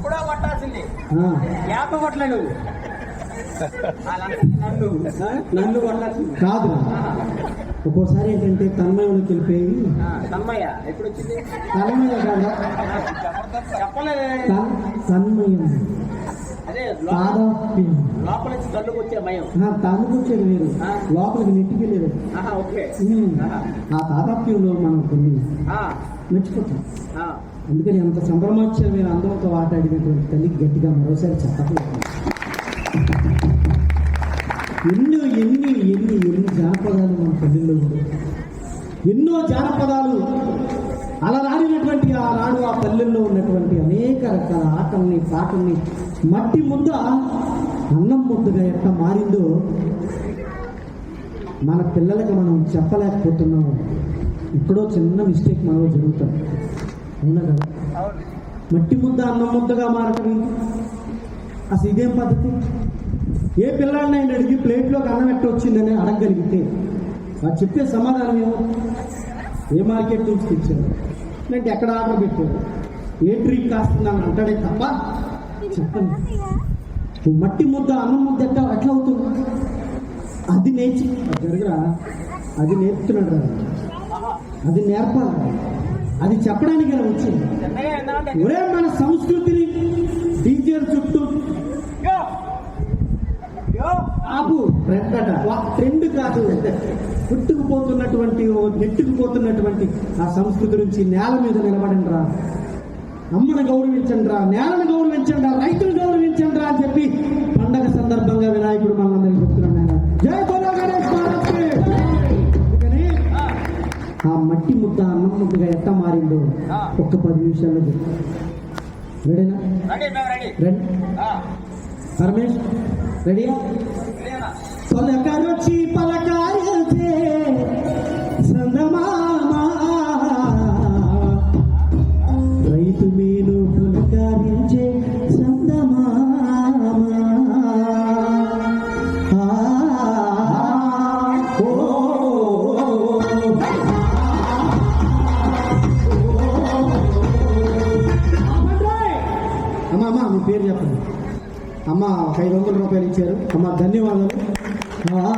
ఎప్పుడో కొట్టాల్సింది ఆ, యాప కొట్టలే నువ్వు నన్ను కొట్టాల్సింది కాదురా. ఒక్కోసారి ఏంటంటే తన్మయంలోకి వెళ్ళిపోయి తమ్మయ్య ఎప్పుడు వచ్చింది తన్మయ కాదా చెప్పలేదే తన్మయం అదే తాదాత్మ్యం. లోపల నుంచి కళ్ళుకు వచ్చే భయం తన్నుకొచ్చేది వేరు, లోపలికి నెట్టికెళ్ళేది. ఓకే ఆ తాదాత్మ్యంలో మనం కొన్ని మెచ్చుకుంటాం. అందుకని అంత సంభ్రమాచరమైన అందరితో ఆటాడినటువంటి తల్లికి గట్టిగా మరోసారి చెప్పలేదు. ఎన్నో ఎన్ని ఎన్ని ఎన్ని జానపదాలు మన పల్లెల్లో ఉన్నాయి. ఎన్నో జానపదాలు అలరాడినటువంటి ఆనాడు ఆ పల్లెల్లో ఉన్నటువంటి అనేక రకాల ఆటల్ని పాటల్ని మట్టి ముద్ద అన్నం ముద్దగా ఎట్లా మారిందో మన పిల్లలకి మనం చెప్పలేకపోతున్నాం. ఇక్కడో చిన్న మిస్టేక్ మనలో జరుగుతుంది. అవునా కదా? మట్టి ముద్ద అన్నం ముద్దగా మారటం ఏంటి? అసలు ఇదేం పద్ధతి? ఏ పిల్లాడిని ఆయన అడిగి ప్లేట్లోకి అన్నం ఎట్ట వచ్చిందని అడగగలిగితే వాడు చెప్పే సమాధానం ఏమో, ఏ మార్కెట్ నుంచి తెచ్చారు, లేదంటే ఎక్కడ ఆర్డర్ పెట్టారు, ఏ ట్రీట్ కాస్తున్నాను అంటాడే తప్ప చెప్పండి. మట్టి ముద్ద అన్నం ముద్ద ఎట్లా అవుతుంది? అది నేర్చి జరగరా, అది నేర్పుతున్నాడు రా, అది నేర్పాలి, అది చెప్పడానికి ఇలా వచ్చింది. ఒరే మన సంస్కృతిని డీజేల చుట్టూ ఆపు ట్రెండ్ కాదు, పుట్టుకుపోతున్నటువంటి నెట్టుకుపోతున్నటువంటి ఆ సంస్కృతి నుంచి నేల మీద నిలబడండి రా, అమ్మను గౌరవించండి రా, నేలను గౌరవించండి రా, రైతులు గౌరవించండి రా అని చెప్పి పండగ సందర్భంగా వినాయకుడు మనందరికీ చెప్తున్నాడు. ఆయన జై బోలో గణేష్ మహారాజ్కి. అందుకని ఆ మట్టి ముద్ద అన్నం ముద్దగా ఎట్ట మారిందో ఒక్క 10 నిమిషాల్లో చెప్తాను. రెడీనా? రెడీ పరమేష్ రెడీయా? తొలకరొచ్చి పలకాయల్చే సందమామా, రైతు మేలు పులకరించే సందమామా, అమ్మా మీ పేరు చెప్పండి. అమ్మ 500 రూపాయలు ఇచ్చారు. అమ్మ ధన్యవాదాలు. అలా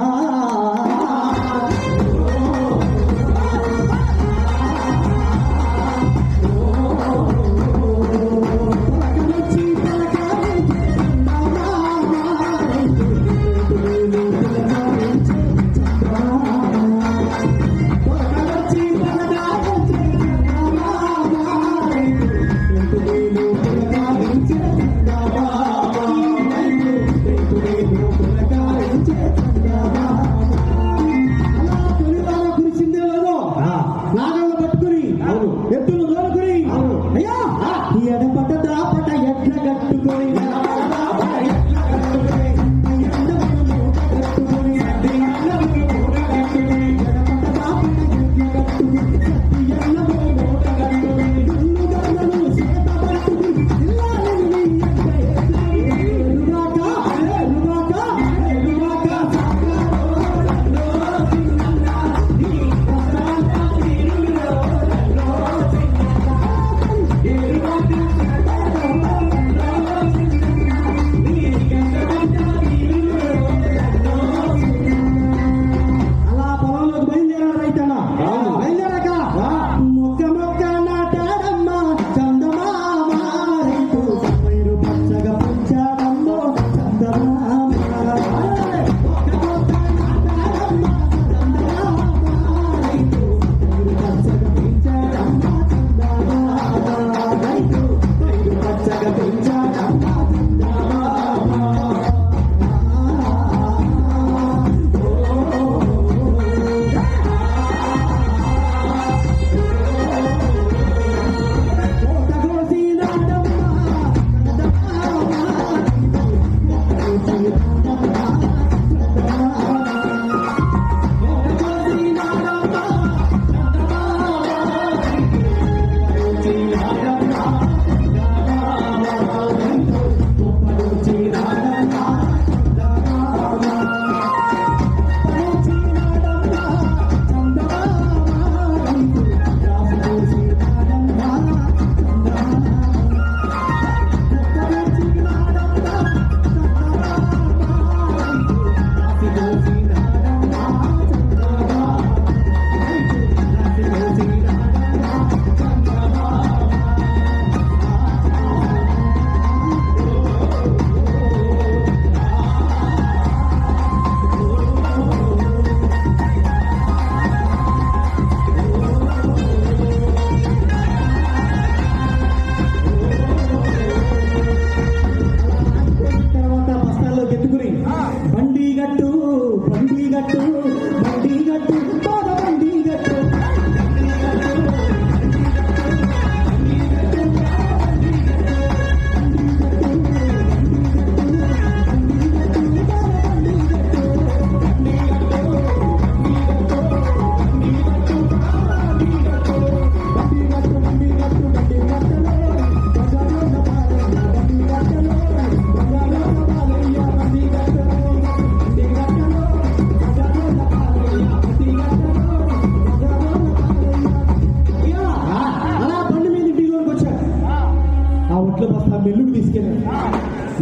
కాస్త మిల్లుకు తీసుకెళ్ళారు.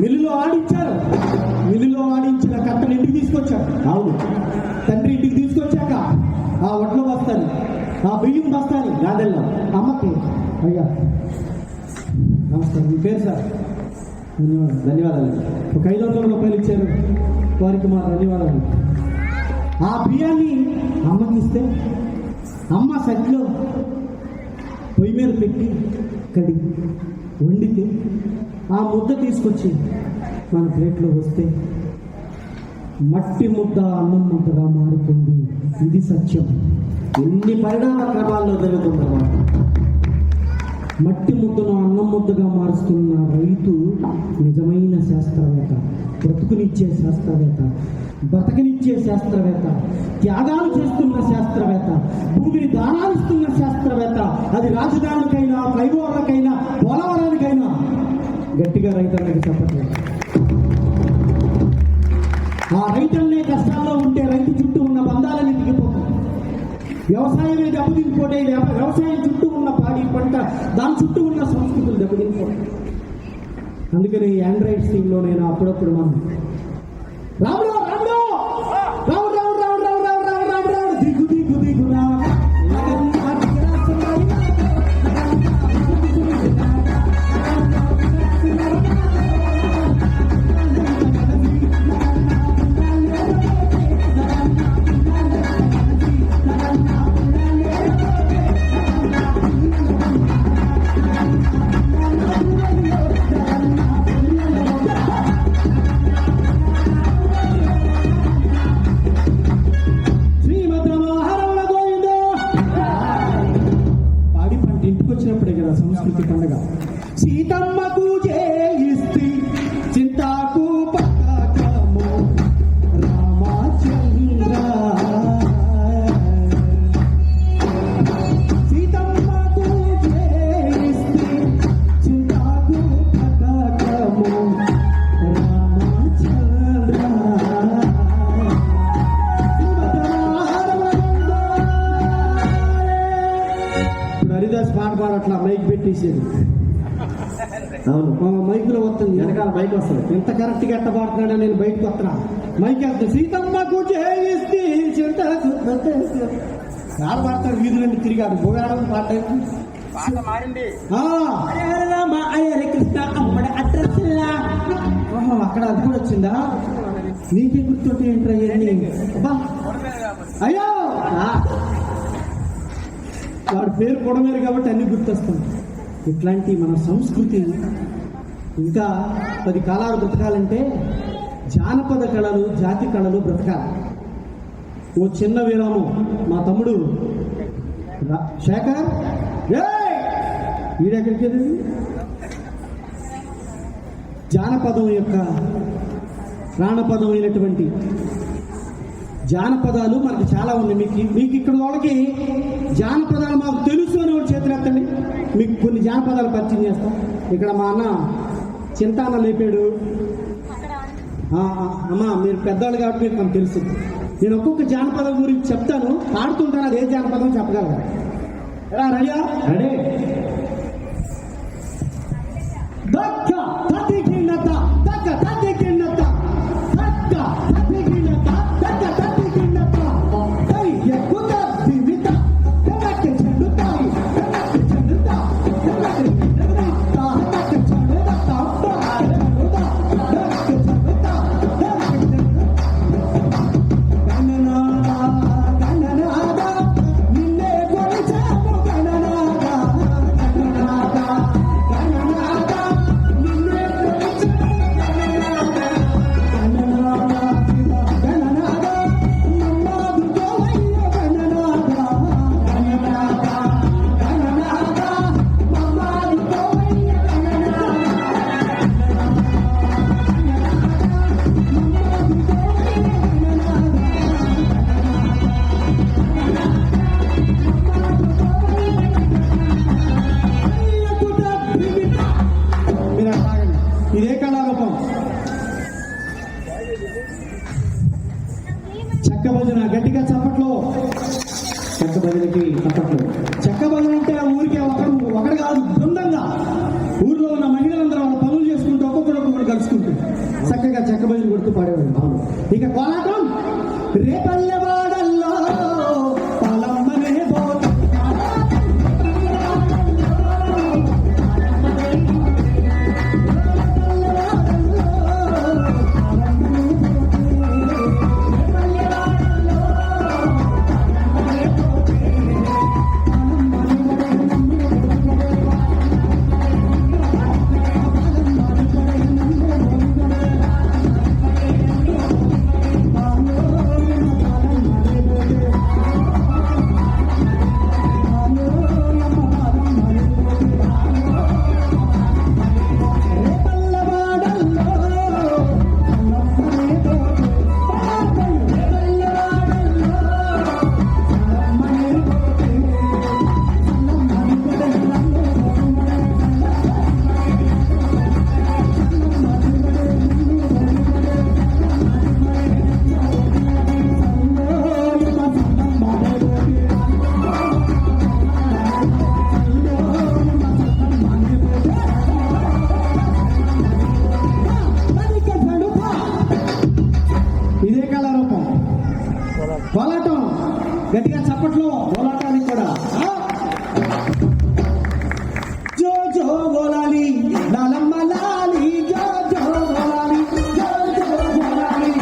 మిల్లులో ఆడించారు. మిల్లులో ఆడించిన కట్టను ఇంటికి తీసుకొచ్చారు. అవును, తండ్రి ఇంటికి తీసుకొచ్చాక ఆ వడ్ల బస్తాని, ఆ బియ్యం బస్తాని రాదెల్లా అమ్మకి, అయ్యా నమస్కారం, మీ పేరు సార్? ధన్యవాదాలు. ఒక 500 రూపాయలు ఇచ్చారు, వారికి మా ధన్యవాదాలు. ఆ బియ్యాన్ని అమ్మకి ఇస్తే అమ్మ సజ్జలో పొయ్యి మీద పెట్టి కడిగి వండితే ఆ ముద్ద తీసుకొచ్చి మన ప్లేట్లో వస్తే మట్టి ముద్ద అన్నం ముద్దగా మారుతుంది. ఇది సత్యం. ఎన్ని పరిణామ క్రమాల్లో జరుగుతుందన్నమాట. మట్టి ముద్దను అన్నం ముద్దగా మారుస్తున్న రైతు నిజమైన శాస్త్రవేత్త, బ్రతుకునిచ్చే శాస్త్రవేత్త, బ్రతకనిచ్చే శాస్త్రవేత్త, త్యాగాలు చేస్తున్న శాస్త్రవేత్త, భూమిని దానాలిస్తున్న శాస్త్రవేత్త. అది రాజధానులకైనా, ఫ్లైఓవర్లకైనా, పోలవరానికైనా గట్టిగా రైతులకి చెప్పట్లేదు. ఆ రైతులనే కష్టాల్లో ఉంటే రైతు చుట్టూ ఉన్న బంధాలన్నీ దిగిపోతాయి. వ్యవసాయం దెబ్బతిండిపోతే వ్యవసాయం చుట్టూ ఉన్న పాడి పంట, దాని చుట్టూ ఉన్న సంస్కృతులు దెబ్బతిండిపోతాయి. అందుకని ఆండ్రాయిడ్ స్కీమ్లో నేను అప్పుడప్పుడు మనం రాముడు రాముడు రాముడు రాముడు రాముడు రాముడు రాముడు రాముడు రాముడు రాముడు దిగు దిగు దిగు రా సంస్కృతి పండుగ. సీతమ్మకు జయిస్తి చింతాకు పతాకము రామచంద్ర. సీతమ్మకు జయిస్తి చింతాకు పతాకము రామచంద్ర. హరిదాస్ పాట పాడట్లా, మైక్ పెట్టేసేది. అవును, మైకులో వస్తుంది, వెనకాల మైక్ వస్తుంది. ఎంత కరెక్ట్గా ఎట్ట పాడుతున్నాడో నేను బయటకు వస్తున్నా, మైక్ వస్తుంది. సీతమ్మకు జయిస్తి చింతకు పాట పాడతాడు, వీధులన్నీ తిరిగాడు. పోయాడు పాట మారింది. కృష్ణ అమ్మడి అడ్రస్ అక్కడ అది కూడా వచ్చిందా? నీకే గుర్తుంటే ఏంటో అయ్యో, వాడి పేరు కొడమేరు కాబట్టి అన్ని గుర్తొస్తుంది. ఇట్లాంటి మన సంస్కృతి ఇంకా 10 కాలాలు బ్రతకాలంటే జానపద కళలు, జాతి కళలు బ్రతకాలి. ఓ చిన్న విరామం. మా తమ్ముడు శేఖర్ వీడెక్కడికి జానపదం యొక్క ప్రాణపదం అయినటువంటి జానపదాలు మనకు చాలా ఉన్నాయి. మీకు ఇక్కడ వాళ్ళకి జానపదాలు మాకు తెలుసు అని వాడు చేతులెత్తండి, మీకు కొన్ని జానపదాలు పరిచయం చేస్తాం. ఇక్కడ మా అన్న చింతాన్న లేపాడు. అమ్మా మీరు పెద్దవాళ్ళు కాబట్టి మీకు మనకు తెలుసు. నేను ఒక్కొక్క జానపదం గురించి చెప్తాను, పాడుతుంటాను. అది ఏ జానపదం చెప్పగలరా? ఎలా రయ్యా? రెడీ? దక్క తదిగినత దక్క తదిగినత దక్క తదిగినత దక్క తదిగినత దై ఎక్కుత దిమిత దక్క చెండుతాయి దక్క చెండుతా దక్క చెండుతా దక్క చెండుతా దక్క చెండుతా గణనాదా గణనాదా నిన్నే కొలిచాము గణనాదా గణనాదా గణనాదా నిన్నే కొలిచాము గణనాదా గణనాదా గణనాదా నమ్మదు గోవయ్య గణనాదా గణనాదా గణనాదా నమ్మదు గోవయ్య గణనాదా ఇదే కళారూపం. చెక్క భజన గట్టిగా చప్పట్లో. చెక్క భజనకి చప్పట్లు. చెక్క భజన అంటే ఊరికే ఒకడు కాదు, బృందంగా ఊర్లో ఉన్న మహిళలందరూ ఇక కోలాటం రేపల్లెవాడల్లో పాలమ్మనే పోతా ఇదే కళారూపం కోలాటం. గట్టిగా చప్పట్లో కోలాటానికి కూడా జో జో బోలాలి లాలమ్మ లాలి జో జో బోలాలి జో జో బోలాలి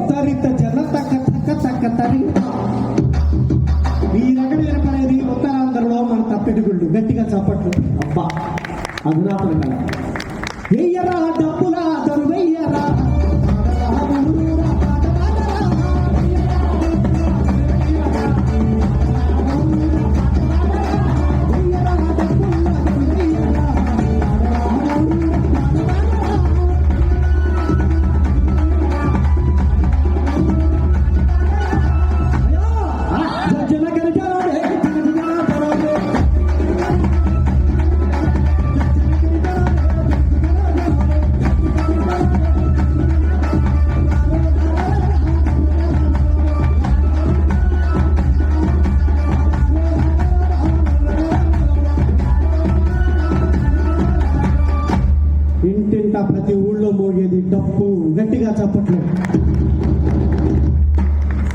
తరిత జన తక్క తక్క తక్క తరి. ఈ రకం ఏర్పడేది ఉత్తరాంధ్రలో మన తప్పెటిగుళ్ళు. గట్టిగా చప్పట్లు. అబ్బా అధునాతన కళ. వెయ్యరా డబ్బులా దరు వెయ్యరా ఇంటింటా ప్రతి ఊళ్ళో మోగేది డప్పు. గట్టిగా చప్పట్లు.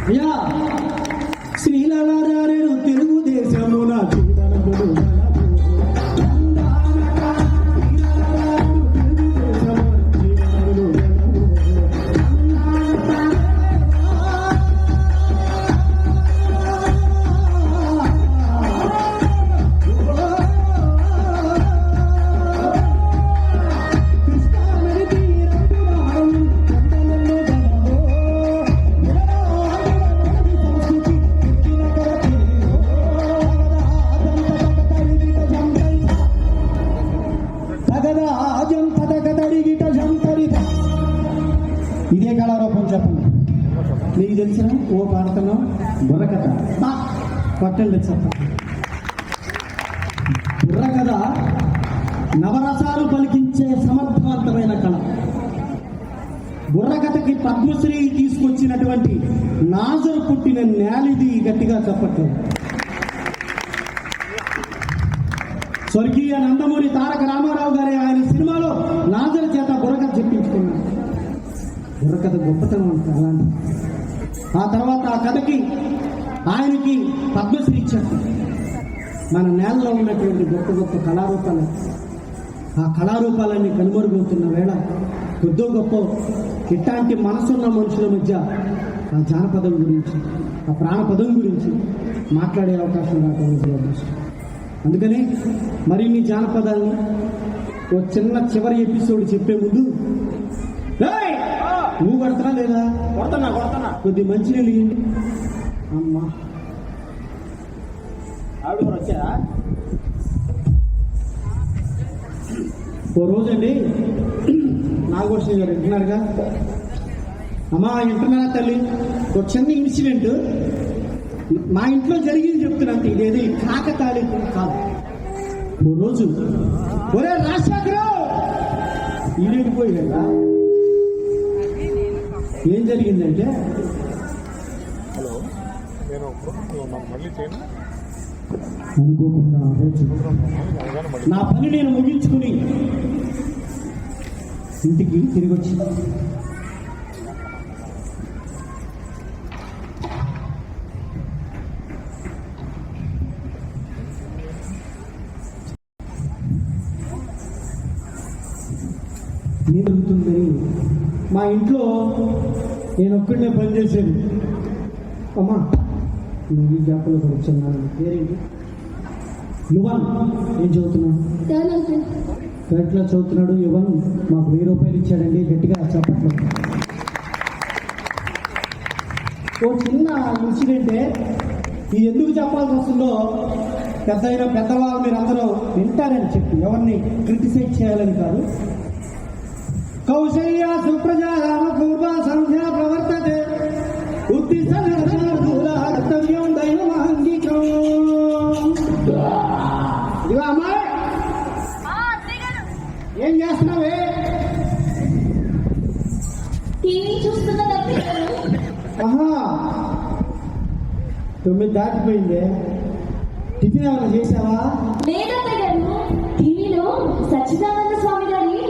అయ్యా శ్రీలరారేరు తెలుగుదేశమున జీవనములు ఇదే కళారూపం. చెప్పండి నీకు తెలిసిన ఓ పాడుతున్నాం బుర్రకథ పట్టండి చెప్ప. బుర్రకథ నవరసాలు పలికించే సమర్థవంతమైన కళ. బుర్రకథకి పద్మశ్రీ తీసుకొచ్చినటువంటి నాజరు పుట్టిన నేలిది. గట్టిగా చెప్పట్లేదు. స్వర్గీయ నందమూరి తారక రామారావు గారి ఆయన సినిమాలో నాజరు చేత బుర్రకథ చెప్పించుకున్నాడు. బుర్రకథ గొప్పతనం ఉంటుంది అలాంటి. ఆ తర్వాత ఆ కథకి ఆయనకి పద్మశ్రీ ఇచ్చారు. మన నేలలో ఉన్నటువంటి గొప్ప గొప్ప కళారూపాలు, ఆ కళారూపాలన్నీ కనుమరుగవుతున్న వేళ కొద్దో గొప్ప ఇట్లాంటి మనసున్న మనుషుల మధ్య ఆ జానపదం గురించి, ఆ ప్రాణపదం గురించి మాట్లాడే అవకాశం రావడం అదృష్టం. అందుకని మరిన్ని జానపదాన్ని ఓ చిన్న చివరి ఎపిసోడ్ చెప్పే ముందు నువ్వు కొడతానా లేదా? కొడతానా. కొద్ది మంచినీళ్ళు ఇవ్వండి. అమ్మా ఆవిడ కూడా వచ్చారా? ఓ రోజండి నాగభూషణి గారు వింటున్నారుగా? అమ్మా వింటున్నారా తల్లి? ఒక చిన్న ఇన్సిడెంట్. మా ఇంట్లో జరిగింది చెప్తున్నట్టు ఇదేదో ఈ కాకతాళి కాదు. ఓ రోజు ఒరే రాజశేఖరం ఈడేడిపోయాడా. ఏం జరిగిందంటే అనుకోకుండా ఆ రోజు నా పని నేను ముగించుకుని ఇంటికి తిరిగి వచ్చి జరుగుతుందని మా ఇంట్లో నేను ఒక్కడనే పనిచేసాను. అమ్మా నువ్వు ఈ జాతలో వచ్చాను. పేరేంటి? యువన్. ఏం చదువుతున్నావు? ఎట్లా చదువుతున్నాడు యువన్? మాకు 1000 రూపాయలు ఇచ్చాడండి. గట్టిగా చెప్పట్లు. ఓ చిన్న ఇన్సిడెంటే. ఇది ఎందుకు చెప్పాల్సి వస్తుందో పెద్దవాళ్ళు మీరు అందరూ వింటారని చెప్పి ఎవరిని క్రిటిసైజ్ చేయాలని కాదు. కౌశల్య సుప్రజా రామ పూర్వ సంధ్యా ప్రవర్తతే ఉద్దిష్ట కర్తవ్యం దైవమాంగికం. ఇదిగో అమ్మాయి ఏం చేస్తున్నావే? టీవీ చూస్తున్నా. ఆహా 9 దాటిపోయిందే. టిఫిన్ ఏమైనా చేసావా? లేదత్తయ్య గారు, టీవీలో సచ్చిదానంద స్వామి గారి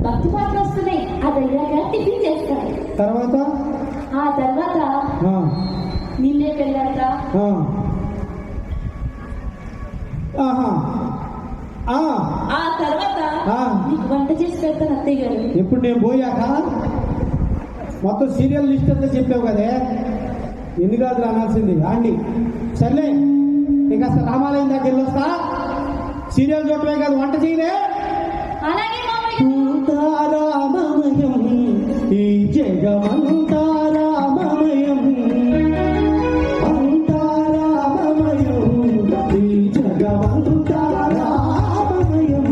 భక్తి పాటలు వస్తున్నాయి. అదయ్యాక టిఫిన్ చేస్తాను. తర్వాత ఆ తర్వాత నిన్నే పెళ్ళాక ఆ తర్వాత నీకు వంట చేసి పెడతాను అత్తయ్య గారు. ఎప్పుడు నేను పోయాక మొత్తం సీరియల్ లిస్ట్ అంతా చెప్పావు కదే. ఎన్ని కాదు అనాల్సింది ఆండి. సర్లే నీకు అసలు రామాలయం దగ్గర వెళ్ళొస్తా. సీరియల్ చూడటమే కాదు వంట చేయలే. అలాగే రామమయం ఈ జగమంతా రామమయం. అంతా రామమయం ఈ జగమంతా రామమయం.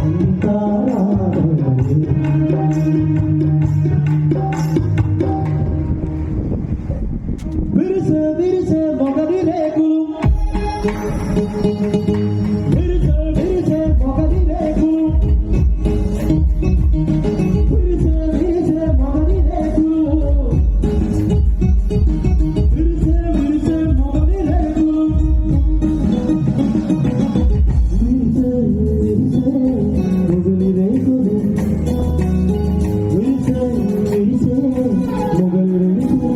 అంతా రామమయం. విరిసే విరిసే మొగలి రేకులు. విరిసే విరిసే మొగలి రేకులు. విరిసే విరిసే మొగలి రేకులు. విరిసే విరిసే మొగలి రేకులు. విరిసే విరిసే మొగలి రేకులు. విరిసే విరిసే మొగలి రేకులు.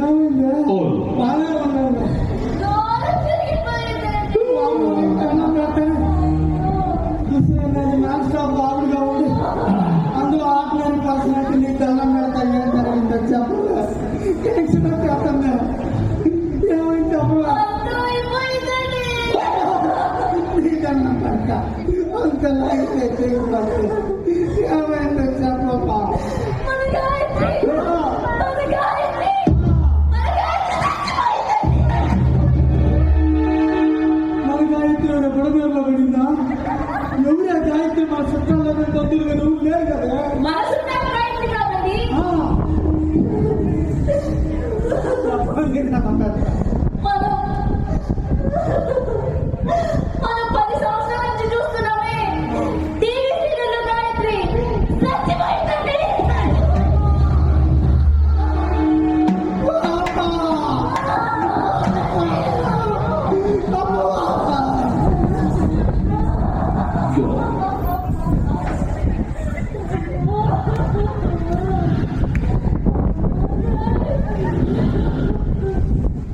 ఏమైంది? ఓ. బాగానే ఉన్నాను. దూరం తిరిగిపోయిందండి. బాబు, నీకు దండం పెడతాను. అసలు నేను నాన్ స్టాప్ బాబుగా ఉంది. అందులో ఆటలని పర్సనట్టు నీకు దండం పెడతా. ఏం జరిగిందో చెప్పు. టెన్షన్ వచ్చేస్తున్నా. ఏమైంది చెప్పు. అంతా అయిపోయిందండి. నీ దండం పెడతా. అంత లైఫ్ అయితే ఏమైందో చెప్పమ్మా. మన గాయత్రి చచ్చిపోయిందండి. మన గాయత్రి బుడమేరులో పడిందా? ఎవరే గాయత్రి? మన చుట్టాల్లో బంధువులుగా నువ్వు లేరు కదా. మనసు గాయత్రి కాదండి. మనం 10 సంవత్సరాల నుంచి చూస్తున్నామే టీవీ సీరియల్లో గాయత్రి చచ్చిపోయిందండి.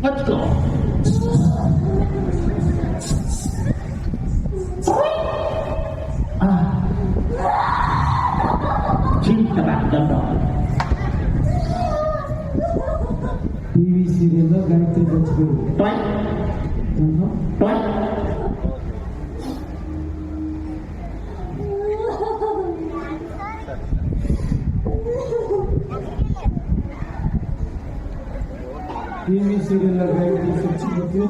Let's go. టీవీ సీరియల్లో గాయత్రి చచ్చిపోయింది. టీవీ సీరియల్లో గాయత్రి చచ్చిపోతే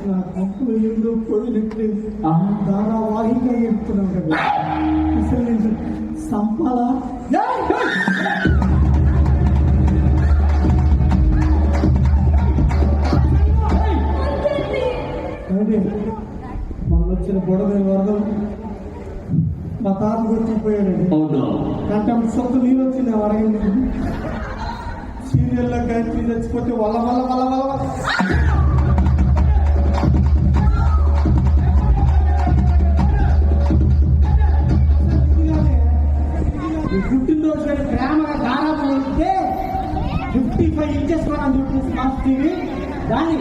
నా కంపులు ఏదో పోయినట్టు ధారావాహిగా చెప్తున్నాం కదా. అసలు నేను సంపాలా అదే మొన్న వచ్చిన బుడమేరు వరదలు మా తాత గుర్తిపోయాడండి. కంటే సొంత నీళ్ళు వచ్చింది వరగండి. సీరియల్లో గాయత్రి చచ్చిపోతే వల్ల వల్ల వల్ల వల్ల పుట్టినరోజు ప్రేమగా దారాపు ఉంటే 55 ఇంచెస్ మనం చూసిన స్మార్ట్ టీవీ దాన్ని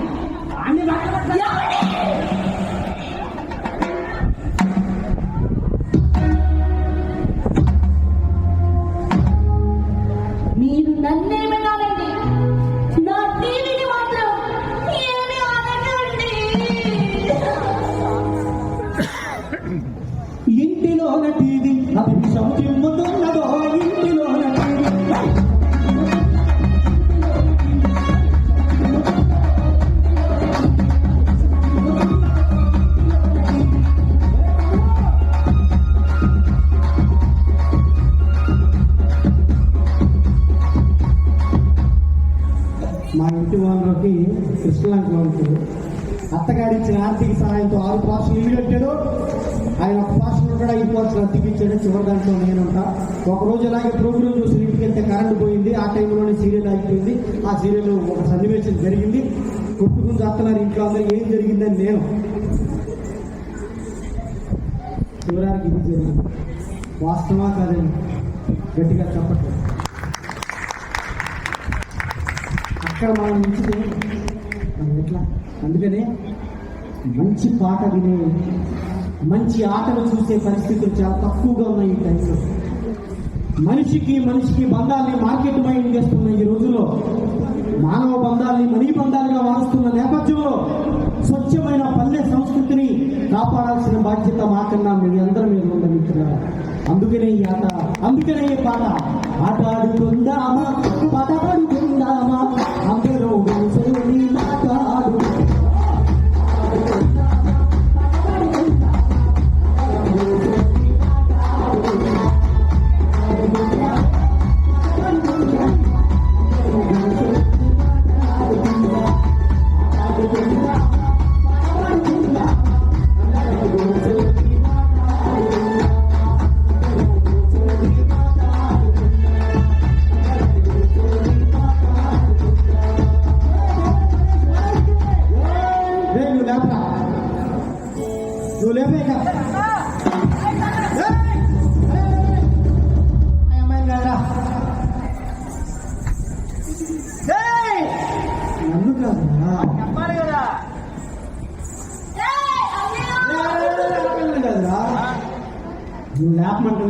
అన్ని మీరు నన్నేమన్నారండి, నా టీవీని మాత్రం ఏమీ అనకండి. ఇంటిలోన టీవీ అది విషం చిమ్ముతున్నదో. ఇంటిలోన టీవీ మా ఇంటి వాళ్ళకి కృష్ణలంకలో ఉంటాడు. అత్తగారి ఇచ్చిన ఆర్థిక సహాయంతో 6 పార్సలు ఇల్లు కట్టాడు. ఆయన ఒక పార్సల్ కూడా 5 పార్సలు అద్దెకిచ్చాడు. చివరి దాంట్లో నేనుంటా. ఒకరోజు అలాగే ప్రోగ్రాం చూసి ఇంటికి వెళ్తే కరెంట్ పోయింది. ఆ టైంలోనే సీరియల్ అయిపోయింది. ఆ సీరియల్ ఒక సన్నివేశం జరిగింది. కొట్టుకుని చేస్తున్నారు ఇంట్లో అందరూ. ఏం జరిగిందని నేను చివరికి ఇది జరిగింది. వాస్తవా కాదని గట్టిగా చెప్పట్లేదు. అక్కడ మనం ఉంచితే మనం ఎట్లా? అందుకనే మంచి పాట వినే, మంచి ఆటలు చూసే పరిస్థితులు చాలా తక్కువగా ఉన్నాయి ఈ టైంలో. మనిషికి బంధాలని మార్కెట్ మైండ్ చేస్తున్న ఈ రోజుల్లో, మానవ బంధాలని మనీ బంధాలుగా మారుస్తున్న నేపథ్యంలో స్వచ్ఛమైన పల్లె సంస్కృతిని కాపాడాల్సిన బాధ్యత మాకన్నా మీ అందరి మీద ఉంది మిత్రులారా. అందుకనే ఈ ఆట, అందుకనే ఈ పాట. ఆట ఆడుకుందామా, పాట పాడుకుందామా, అందరూ కలిసి మాట్లాడు.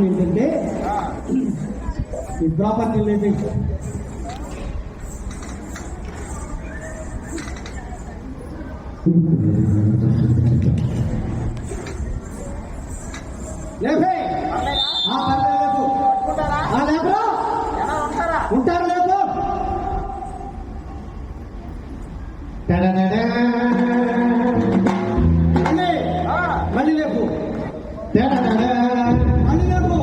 కారణం ఏంటంటే ఈ ప్రాపర్టీ లేపి లేపే లేపు లేపరా ఉంటారు లేపు మళ్ళీ లేపు మళ్ళీ లేపు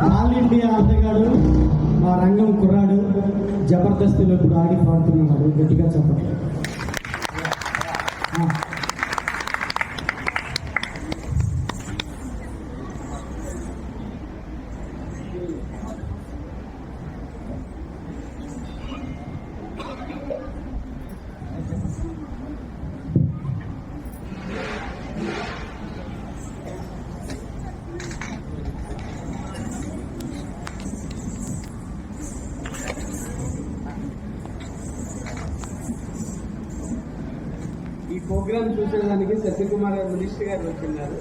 ఆల్ ఇండియా ఆటగాడు మా రంగం కుర్రాడు జబర్దస్తిలో ఇప్పుడు ఆడి పాడుతున్నాడు గట్టిగా చెప్పండి. ఈ ప్రోగ్రామ్ చూసేదానికి సత్యకుమార్ గారు మినిస్టర్ గారు వచ్చిన్నారు.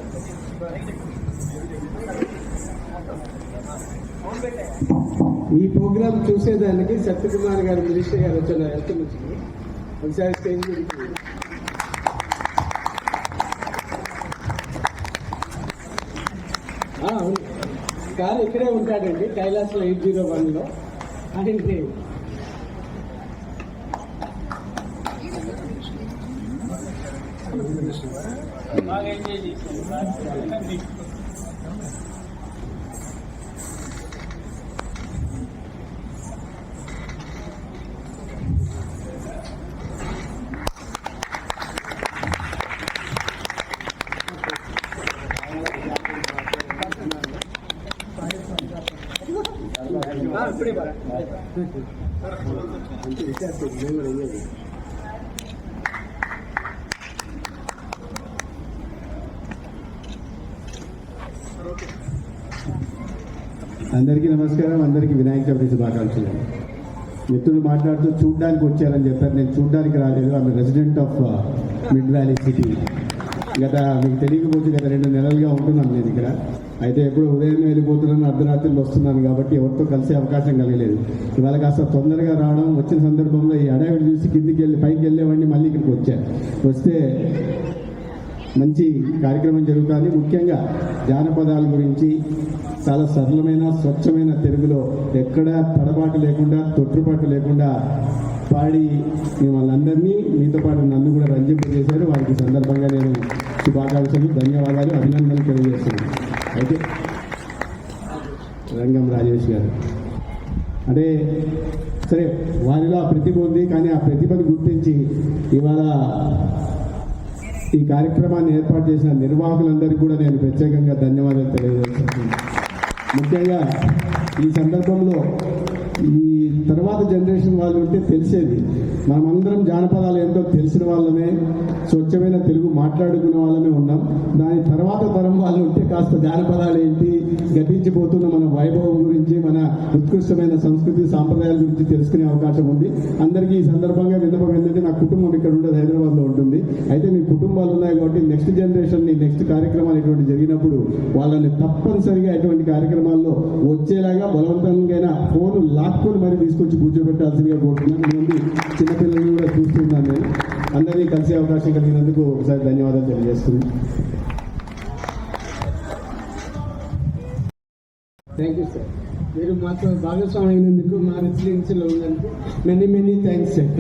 ఈ ప్రోగ్రామ్ చూసేదానికి సత్యకుమార్ గారు మినిస్టర్ గారు వచ్చినారు. ఎంత మంచిది ఒకసారి స్టేజ్ గురించి కారు ఇక్కడే ఉంటాడండి కైలాసలో 801లో. ఆయనకి ఇప్పుడే అందరికీ నమస్కారం. అందరికీ వినాయక చవితి శుభాకాంక్షలు. మిత్రులు మాట్లాడుతూ చూడ్డానికి వచ్చారని చెప్పారు. నేను చూడ్డానికి రాలేదు. ఆమె resident of mid valley city. మీకు తెలియకపోతే గత 2 నెలలుగా ఉంటున్నాను నేను ఇక్కడ. అయితే ఎప్పుడు ఉదయం వెళ్ళిపోతున్నాను, అర్ధరాత్రులు వస్తున్నాను కాబట్టి ఎవరితో కలిసే అవకాశం కలగలేదు. ఇవాళ కాస్త తొందరగా రావడం, వచ్చిన సందర్భంలో ఈ అడవిని చూసి కిందికి వెళ్ళి పైకి వెళ్ళేవాడిని మళ్ళీ ఇక్కడికి వచ్చాను. వస్తే మంచి కార్యక్రమం జరుగుతుంది. ముఖ్యంగా జానపదాల గురించి చాలా సరళమైన స్వచ్ఛమైన తెలుగులో ఎక్కడ తడబాటు లేకుండా తొట్టుపాటు లేకుండా పాడి మిమ్మల్ని అందరినీ మీతో పాటు నన్ను కూడా రంజింపజేశారు. వారికి సందర్భంగా నేను శుభాకాంక్షలు, ధన్యవాదాలు, అభినందనలు తెలియజేస్తున్నాను. అయితే రంగం రాజేష్ గారు అంటే సరే వారిలో ఆ ప్రతిభ ఉంది, కానీ ఆ ప్రతిభను గుర్తించి ఇవాళ ఈ కార్యక్రమాన్ని ఏర్పాటు చేసిన నిర్వాహకులందరికీ కూడా నేను ప్రత్యేకంగా ధన్యవాదాలు తెలియజేస్తున్నాను. ముఖ్యంగా ఈ సందర్భంలో ఈ తర్వాత జనరేషన్ వాళ్ళు ఉంటే తెలిసేది, మనమందరం జానపదాలు ఏంటో తెలిసిన వాళ్ళమే, స్వచ్ఛమైన తెలుగు మాట్లాడుకునే వాళ్ళమే ఉన్నాం. దాని తర్వాత తరం వాళ్ళు ఉంటే కాస్త జానపదాలు ఏంటి, గతించిపోతున్న మన వైభవం గురించి, మన ఉత్కృష్టమైన సంస్కృతి సాంప్రదాయాల గురించి తెలుసుకునే అవకాశం ఉంది. అందరికీ ఈ సందర్భంగా విన్నపం ఏంటంటే, నా కుటుంబం ఇక్కడ ఉండదు, హైదరాబాద్లో ఉంటుంది. అయితే మీ కుటుంబాలు ఉన్నాయి కాబట్టి నెక్స్ట్ జనరేషన్ని నెక్స్ట్ కార్యక్రమాలు ఇటువంటి జరిగినప్పుడు వాళ్ళని తప్పనిసరిగా ఇటువంటి కార్యక్రమాల్లో వచ్చేలాగా బలవంతంగా ఫోన్ లాక్కొని మరి తీసుకొచ్చి కూర్చోబెట్టాల్సిందిగా కోరుతున్నాను. నుండి చిన్నపిల్లలు కూడా చూస్తున్నాను. నేను అందరినీ కలిసే అవకాశం కలిగినందుకు ఒకసారి ధన్యవాదాలు తెలియజేస్తున్నాను. Thank you sir. మీరు మాతో భాగస్వామి అయినందుకు, మా రెసిడెన్సీలో ఉన్నందుకు మెనీ థ్యాంక్స్ సార్.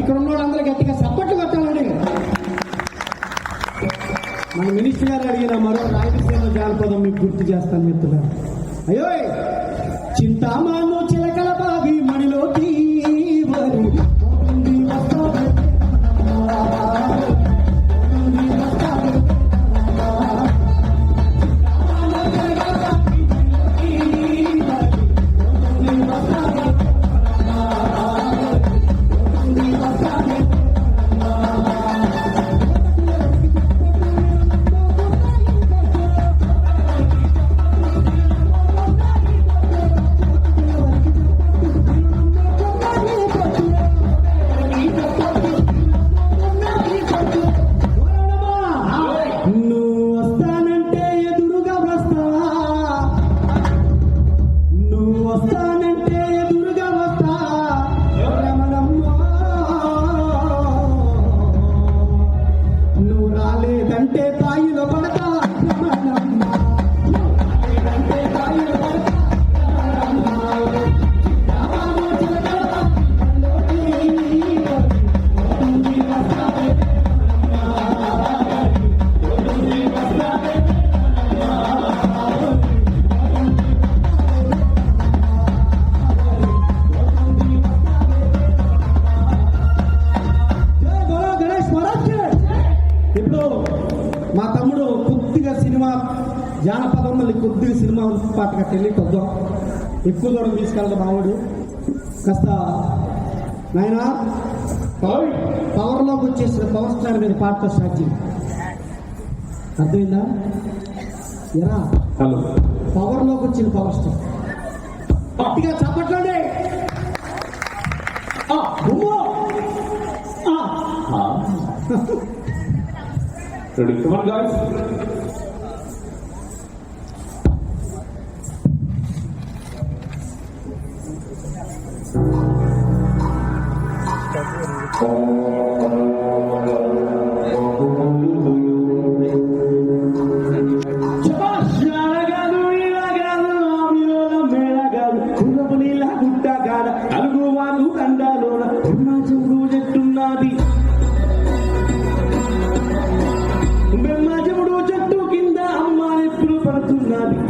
ఇక్కడ ఉన్న వాళ్ళందరూ గట్టిగా సపోర్ట్ కొట్టాలండి. మన మినిస్టర్ గారు అడిగిన మరో రాయలసీమ జానపదం మీకు గుర్తు చేస్తాను మిత్రులారా. అయ్యో చింతామాను చిలకల బావి మణిలోకి వరి పోతుంది వస్తావే. మా తమ్ముడు కొద్దిగా సినిమా జానపదం మళ్ళీ కొద్దిగా సినిమా పాటగా వెళ్ళి కొద్దాం ఎక్కువ దూరం తీసుకెళ్తాం మావాడు కాస్త నాయన పవర్లోకి వచ్చేసిన పవర్ స్టార్ మీద పాటతో స్టార్ట్ చేయండి. అర్థమైందా? ఎరా పవర్లోకి వచ్చిన పవర్ స్టార్ గట్టిగా చప్పట్లండి. Ready? Come on, guys.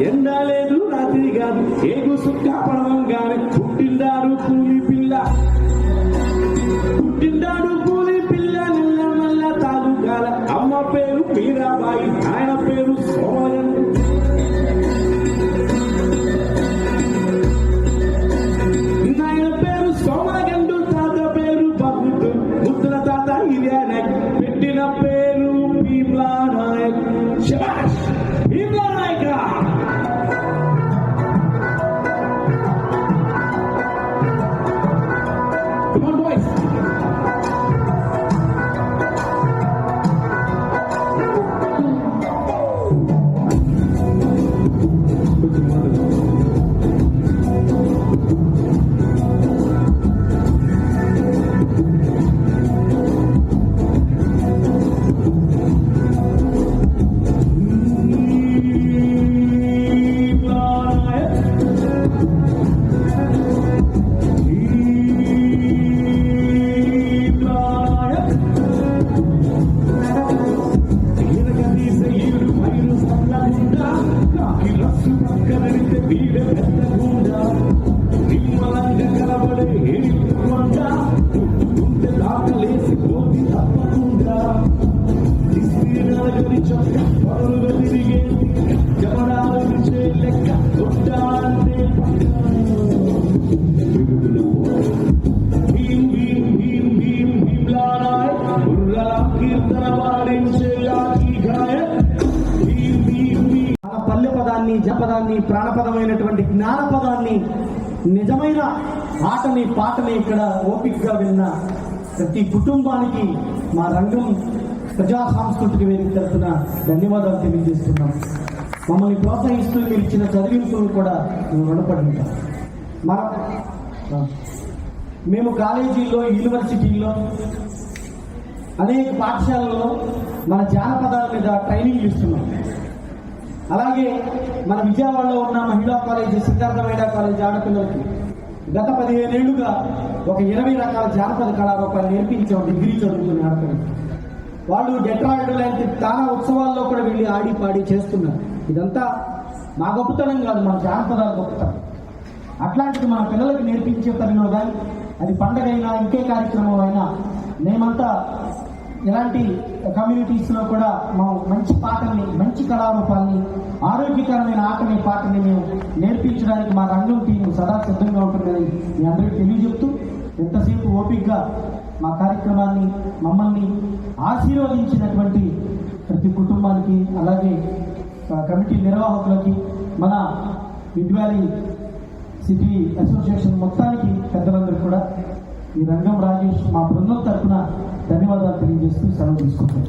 ఎండా లేదు రాత్రి కాదు ఏగు సుక్క పడవం గాని పుట్టిండాడు కూలి పిల్ల నిల్ల నల్ల తాలూకాల అమ్మ పేరు మీరాబాయి ఆయన పేరు సోమయన్. ఆయన పేరు సోమగండు తాత పేరు బహుతు ముద్దుల తాత ఇదే పెట్టిన పేరు భీమ్లా నాయక్. శభాష్ భీమ్లా నాయక. Come on, boys. జపదాన్ని ప్రాణపదమైనటువంటి జ్ఞానపదాన్ని నిజమైన ఆటని పాటని ఇక్కడ ఓపికగా విన్న ప్రతి కుటుంబానికి మా రంగం ప్రజా సాంస్కృతిక వేదిక తరఫున ధన్యవాదాలు తెలియజేస్తున్నాం. మమ్మల్ని ప్రోత్సహిస్తూ మీరు ఇచ్చిన చదివింపులు కూడా మేము రుణపడి ఉంటాం. మేము కాలేజీల్లో యూనివర్సిటీల్లో అనేక పాఠశాలల్లో మన జానపదాల మీద ట్రైనింగ్ ఇస్తున్నాం. అలాగే మన విజయవాడలో ఉన్న మహిళా కాలేజీ సిద్ధార్థ మహిళా కాలేజీ ఆడపిల్లలకి గత 15 ఏళ్లుగా ఒక 20 రకాల జానపద కళారూపాలు నేర్పించాం డిగ్రీ చదువుకుని ఆడతారు. వాళ్ళు డెట్రాయిడ్ లాంటి తానా ఉత్సవాల్లో కూడా వెళ్ళి ఆడి పాడి చేస్తున్నారు. ఇదంతా మా గొప్పతనం కాదు, మన జానపదాల గొప్పతనం. అట్లాంటిది మన పిల్లలకి నేర్పించే పనిలో కానీ అది పండగ అయినా ఇంకే కార్యక్రమం అయినా మేమంతా ఇలాంటి కమ్యూనిటీస్లో కూడా మా మంచి పాటల్ని, మంచి కళారూపాల్ని, ఆరోగ్యకరమైన ఆటని పాటని మేము నేర్పించడానికి మా రంగం టీం సదా సిద్ధంగా ఉంటుందని మీ అందరికీ తెలియజెప్తూ, ఎంతసేపు ఓపికగా మా కార్యక్రమాన్ని మమ్మల్ని ఆశీర్వదించినటువంటి ప్రతి కుటుంబానికి, అలాగే కమిటీ నిర్వాహకులకి, మన మిడ్ వ్యాలీ సిటీ అసోసియేషన్ మొత్తానికి పెద్దలందరూ కూడా ఈ రంగం రాజేష్ మా బృందం తరఫున ధన్యవాదాలు తెలియజేస్తూ సెలవు తీసుకుంటాం.